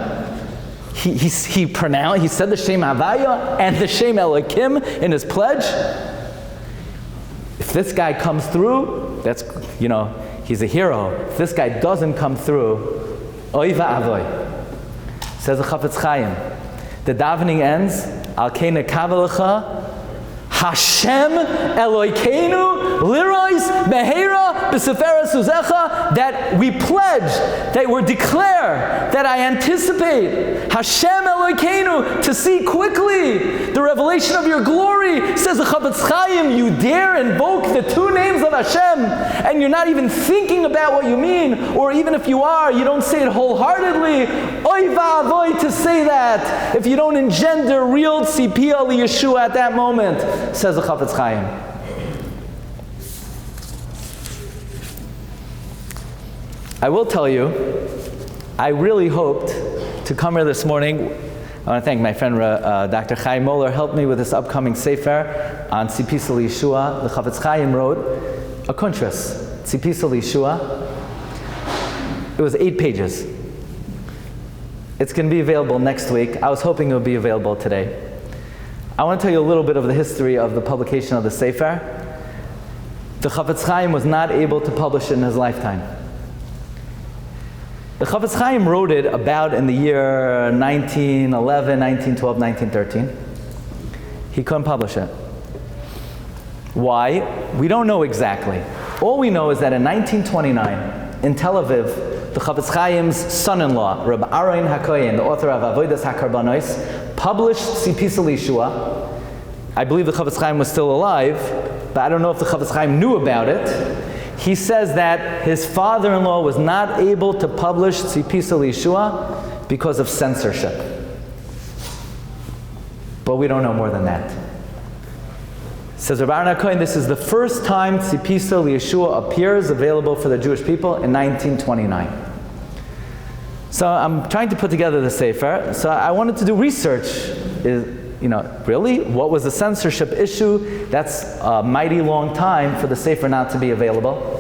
He said the Shem Havaya and the Shem Elokim in his pledge. If this guy comes through, that's, he's a hero. If this guy doesn't come through, oy va'avoy. Says the Chavetz Chaim, the davening ends, al kei nekaveh Hashem Elokeinu lirois mehera b'sefer suzecha, that we pledge, that we declare, that I anticipate Hashem Elokeinu to see quickly the revelation of your glory. Says the Chafetz Chaim, you dare invoke the two names of Hashem, and you're not even thinking about what you mean, or even if you are, you don't say it wholeheartedly. Oy va'avoy to say that if you don't engender real tzipiyah li Yeshua at that moment, says the Chafetz Chaim. I will tell you, I really hoped to come here this morning. I want to thank my friend Dr. Chaim Moeller, helped me with this upcoming sefer on Tzipisa li Yeshua. The Chafetz Chaim wrote a kuntras, Tzipisa li Yeshua. It was 8 pages. It's going to be available next week. I was hoping it would be available today. I want to tell you a little bit of the history of the publication of the sefer. The Chafetz Chaim was not able to publish it in his lifetime. The Chafetz Chaim wrote it about in the year 1911, 1912, 1913. He couldn't publish it. Why? We don't know exactly. All we know is that in 1929, in Tel Aviv, the Chafetz Chaim's son-in-law, Rabbi Aaron HaKoyen, the author of Avodas HaKarbanos, published Tzipisa li Yeshua. I believe the Chafetz Chaim was still alive, but I don't know if the Chafetz Chaim knew about it. He says that his father-in-law was not able to publish Tzipisa li Yeshua because of censorship. But we don't know more than that. Says Rabbi Aaron HaKohen, this is the first time Tzipisa li Yeshua appears available for the Jewish people in 1929. So I'm trying to put together the sefer. So I wanted to do research. Really? What was the censorship issue? That's a mighty long time for the sefer not to be available.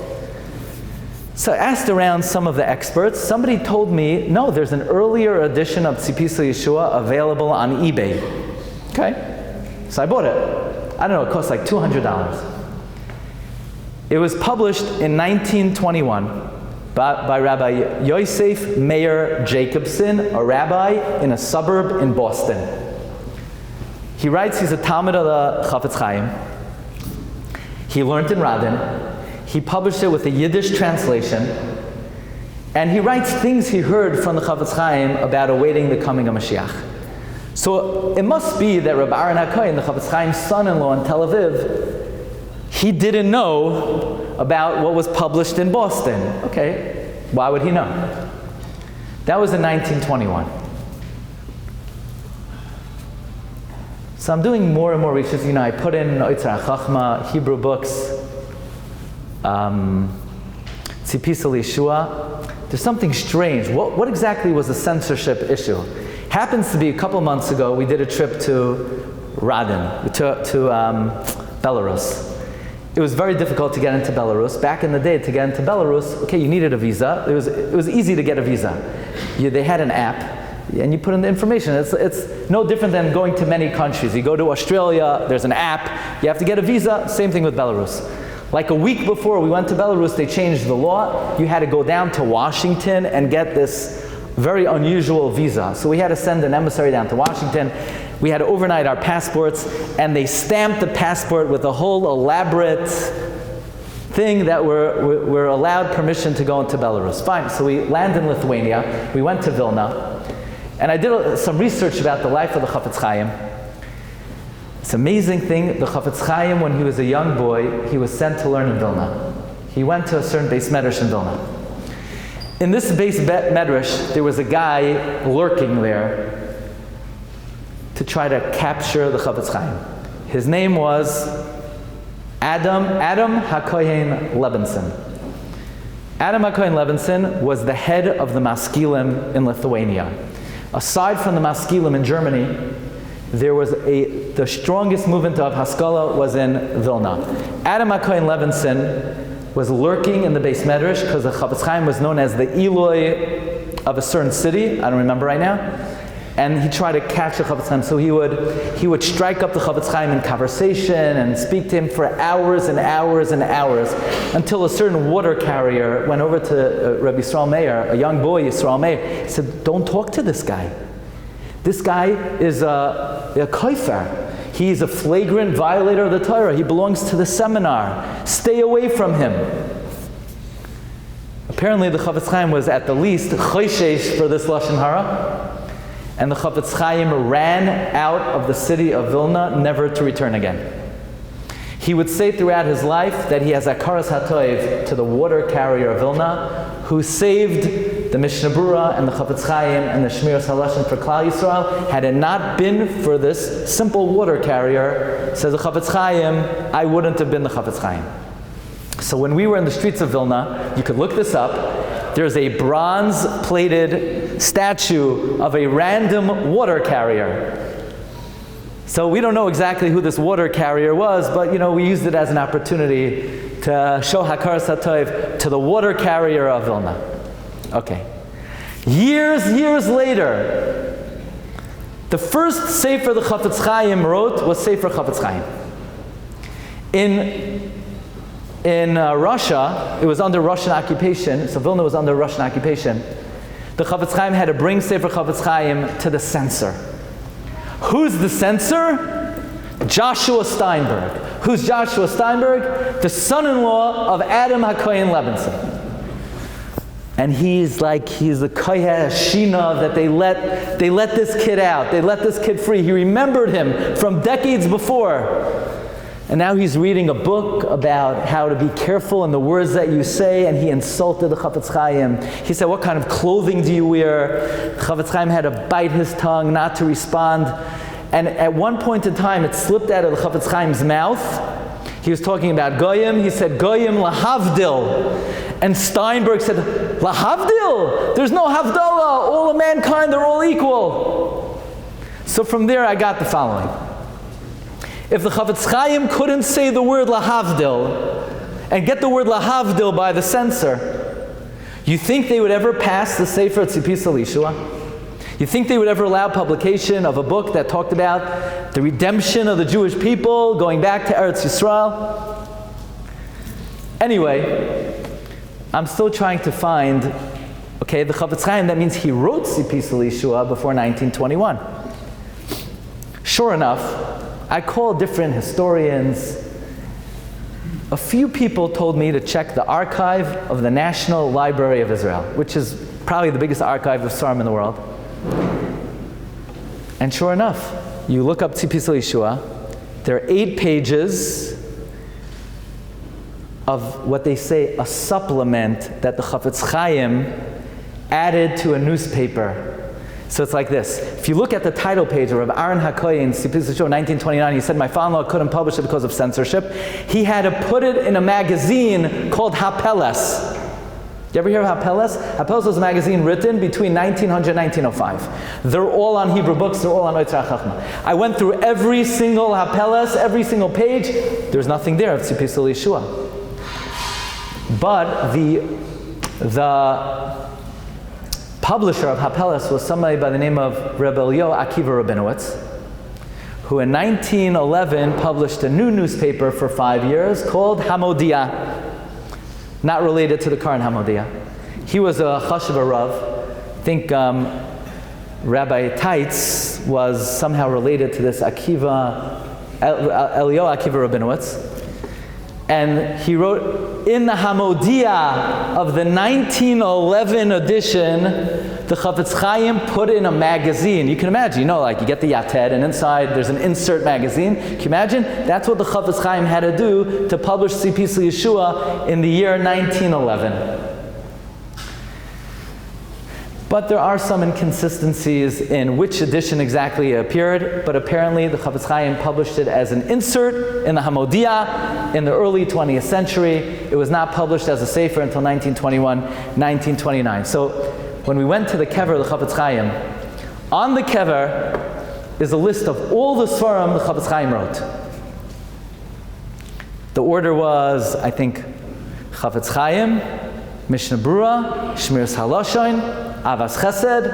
So I asked around some of the experts. Somebody told me, no, there's an earlier edition of Tzipisa li Yeshua available on eBay. Okay. So I bought it. I don't know, it cost like $200. It was published in 1921 by Rabbi Yosef Meir Jacobson, a rabbi in a suburb in Boston. He writes, he's a Talmud of the Chafetz Chaim. He learned in Radin. He published it with a Yiddish translation. And he writes things he heard from the Chafetz Chaim about awaiting the coming of Mashiach. So it must be that Rabbi Aaron HaKohen, the Chafetz Chaim's son-in-law in Tel Aviv, he didn't know about what was published in Boston. Okay, why would he know? That was in 1921. So I'm doing more and more research. I put in Oitzar HaChachma, Hebrew books, Tzipisa li Yeshua. There's something strange. What exactly was the censorship issue? Happens to be a couple months ago, we did a trip to Radin, to Belarus. It was very difficult to get into Belarus. Back in the day, to get into Belarus, okay, you needed a visa. It was easy to get a visa. They had an app. And you put in the information. It's no different than going to many countries. You go to Australia, there's an app, you have to get a visa, same thing with Belarus. Like a week before we went to Belarus, they changed the law. You had to go down to Washington and get this very unusual visa. So we had to send an emissary down to Washington. We had to overnight our passports, and they stamped the passport with a whole elaborate thing that we're allowed permission to go into Belarus. Fine, so we landed in Lithuania, we went to Vilna, and I did some research about the life of the Chafetz Chaim. It's an amazing thing. The Chafetz Chaim, when he was a young boy, he was sent to learn in Vilna. He went to a certain Beis Medrash in Vilna. In this Beis Medrash, there was a guy lurking there to try to capture the Chafetz Chaim. His name was Adam HaKohen Levinson. Adam HaKohen Levinson was the head of the Maskilim in Lithuania. Aside from the Maskilim in Germany, there was the strongest movement of Haskalah was in Vilna. Adam HaKohen Levinson was lurking in the Beis Medrash because the Chafetz Chaim was known as the Eloi of a certain city, I don't remember right now, and he tried to catch the Chafetz Chaim. So he would strike up the Chafetz Chaim in conversation and speak to him for hours and hours and hours, until a certain water carrier went over to Rabbi Yisrael Meir, a young boy, Yisrael Meir. He said, don't talk to this guy. This guy is a kofer. He's a flagrant violator of the Torah. He belongs to the seminar. Stay away from him. apparently the Chafetz Chaim was at the least choishesh for this lashon hara, and the Chafetz Chaim ran out of the city of Vilna, never to return again. He would say throughout his life that he has akaras hatoiv to the water carrier of Vilna, who saved the Mishnah Berurah and the Chafetz Chaim and the Shmiras Halashon for Klal Yisrael. Had it not been for this simple water carrier, says the Chafetz Chaim, I wouldn't have been the Chafetz Chaim. So when we were in the streets of Vilna, you could look this up, there's a bronze-plated statue of a random water carrier. So we don't know exactly who this water carrier was, but we used it as an opportunity to show hakaras hatoiv to the water carrier of Vilna. Okay. Years later, the first sefer the Chafetz Chaim wrote was Sefer Chafetz Chaim. In Russia, it was under Russian occupation, so Vilna was under Russian occupation. The Chafetz Chaim had to bring Sefer Chafetz Chaim to the censor. Who's the censor? Joshua Steinberg. Who's Joshua Steinberg? The son-in-law of Adam HaKohen Levinson. And he's the Koyah Shina that they let this kid out. They let this kid free. He remembered him from decades before. And now he's reading a book about how to be careful in the words that you say, and he insulted the Chafetz Chaim. He said, what kind of clothing do you wear? Chafetz Chaim had to bite his tongue not to respond. And at one point in time, it slipped out of the Chafetz Chaim's mouth. He was talking about Goyim. He said, Goyim lahavdil. And Steinberg said, lahavdil? There's no havdalah. All of mankind, they're all equal. So from there, I got the following. If the Chafetz Chaim couldn't say the word lahavdil and get the word lahavdil by the censor, you think they would ever pass the Sefer Tzipis al Yeshua? You think they would ever allow publication of a book that talked about the redemption of the Jewish people going back to Eretz Yisrael? Anyway, I'm still trying to find, the Chafetz Chaim, that means he wrote Tzipis al Yeshua before 1921. Sure enough, I called different historians. A few people told me to check the archive of the National Library of Israel, which is probably the biggest archive of Sfarim in the world. And sure enough, you look up Tzipis al Yeshua, there are 8 pages of what they say a supplement that the Chafetz Chaim added to a newspaper. So it's like this. If you look at the title page of Rabbi Aaron HaKohen, Tzipis al Yeshua, 1929, he said, my father-in-law couldn't publish it because of censorship. He had to put it in a magazine called Hapeles. You ever hear of Hapeles? Hapeles was a magazine written between 1900 and 1905. They're all on Hebrew books, they're all on Oitzar Chachma. I went through every single Hapeles, every single page. There's nothing there of Tzipis al Yeshua. But the publisher of Hapeles was somebody by the name of Rabbi Yehuda HaNasi, who in 1911 published a new newspaper for 5 years called Hamodia, not related to the current Hamodia. He was a Chashuv Rav. I think Rabbi Teitz was somehow related to this Eliyahu Akiva Rabinowitz. And he wrote in the Hamodia of the 1911 edition, the Chafetz Chaim put in a magazine. You can imagine, you get the Yated, and inside there's an insert magazine. Can you imagine? That's what the Chafetz Chaim had to do to publish Tzipis al Yeshua in the year 1911. But there are some inconsistencies in which edition exactly it appeared, but apparently the Chafetz Chaim published it as an insert in the Hamodia in the early 20th century. It was not published as a sefer until 1921, 1929. So when we went to the kever of the Chafetz Chaim, on the kever is a list of all the svarim the Chafetz Chaim wrote. The order was, I think, Chafetz Chaim, Mishnah Berurah, Shmiras Halashon, Avas Chesed,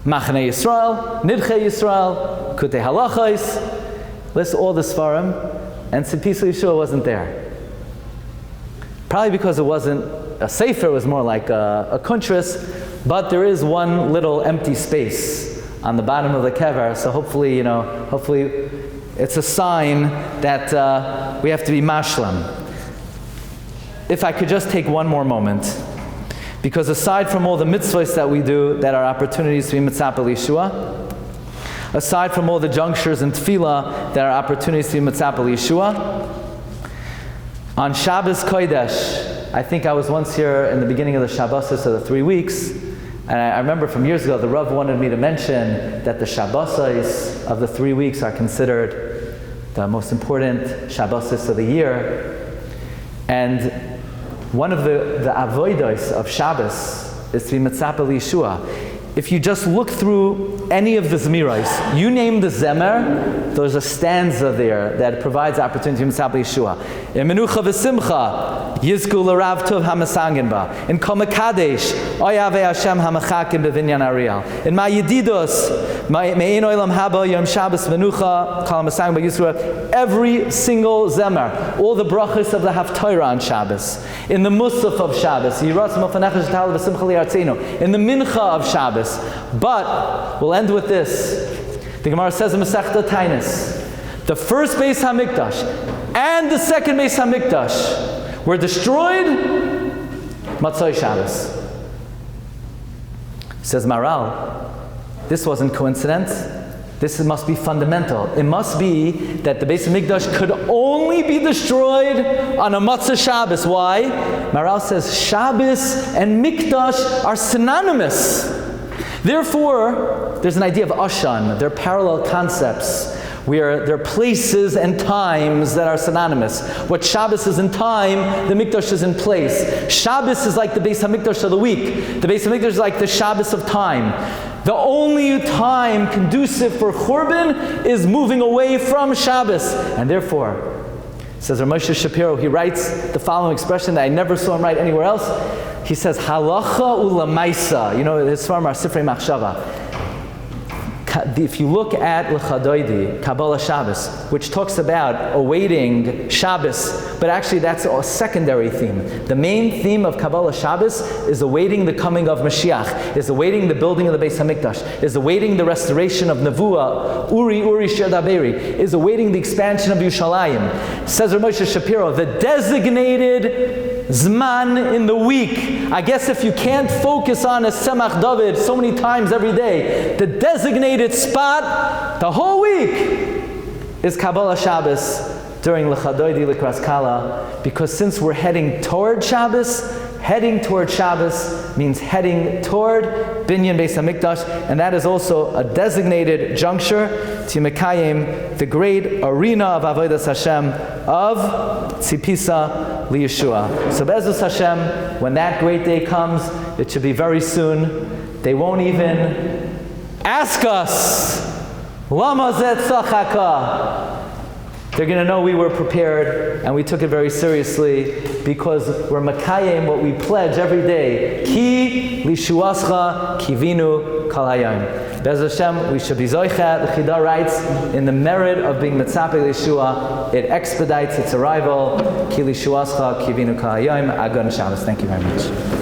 Machne Yisrael, Nidche Yisrael, Kutei Halachos, list all the Sfarim, and Tzipis al Yeshua wasn't there. Probably because it wasn't a sefer, it was more like a kuntris, but there is one little empty space on the bottom of the kever, so hopefully, it's a sign that we have to be mashlam. if I could just take one more moment. Because aside from all the mitzvahs that we do that are opportunities to be mitzvah Yeshua, aside from all the junctures in tefillah that are opportunities to be mitzvah Yeshua, on Shabbos Kodesh, I think I was once here in the beginning of the Shabas of the 3 weeks, and I remember from years ago the Rav wanted me to mention that the Shabas of the 3 weeks are considered the most important Shabas of the year. And one of the avodos of Shabbos is to be mitzvah Yeshua. If you just look through any of the Zmiros, you name the Zemer, there's a stanza there that provides opportunity to mitzvah Yeshua. In Menucha v'Simcha, Yizku l'Rav Tov ha'Masangin ba. In Kol Mekadesh, Oyavei Hashem ha'Machakim b'Vinyan Ariel. In Ma'Yedidus, Me'ein Olam Haba Yom Shabbos Menucha, Kol Ha'Masangin ba Yisrael. Every single Zemer, all the brachos of the Haftarah on Shabbos. In the Musaf of Shabbos, Yiras Mofanecha Sh'tal v'Simcha li'Artzenu. In the Mincha of Shabbos. But we'll end with this. The Gemara says in Masechta Tainis, the first Beis Hamikdash and the second Beis Hamikdash were destroyed Matzoi Shabbos. Says Maral, this wasn't coincidence. This must be fundamental. It must be that the Beis Hamikdash could only be destroyed on a Matzah Shabbos. Why? Maral says Shabbos and Mikdash are synonymous. Therefore, there's an idea of Ashan. They're parallel concepts where there are places and times that are synonymous. What Shabbos is in time, the Mikdash is in place. Shabbos is like the Beis HaMikdash of the week. The Beis HaMikdash is like the Shabbos of time. The only time conducive for Churban is moving away from Shabbos. And therefore, says Rav Moshe Shapiro, he writes the following expression that I never saw him write anywhere else. He says, halacha ulamaisa. You know, his farm are Sifrei Machshava. If you look at L'chadoidi, Kabbalah Shabbos, which talks about awaiting Shabbos, but actually that's a secondary theme. The main theme of Kabbalah Shabbos is awaiting the coming of Mashiach, is awaiting the building of the Beis HaMikdash, is awaiting the restoration of Nevuah, Uri Shir Daberi, is awaiting the expansion of Yerushalayim. Says Rav Moshe Shapiro, the designated Zman in the week. I guess if you can't focus on a Semach David so many times every day, the designated spot the whole week is Kabbalah Shabbos during L'chadoidi L'kras Kala, because since we're heading toward Shabbos means heading toward Binyan Beis HaMikdash, and that is also a designated juncture to Mekayim, the great arena of Avodas Hashem, of Tzipisa Yeshua. So Be'ezus Hashem, when that great day comes, it should be very soon. They won't even ask us, Lama zet tzachaka. They're going to know we were prepared and we took it very seriously because we're makayim what we pledge every day. Ki lishuascha kivinu kol hayom. Be'ez Hashem, we should be zoichet. The Chida writes, in the merit of being mitzapeh Yeshua, it expedites its arrival. Ki lishuascha kivinu kol hayom. Agon Shabbos. Thank you very much.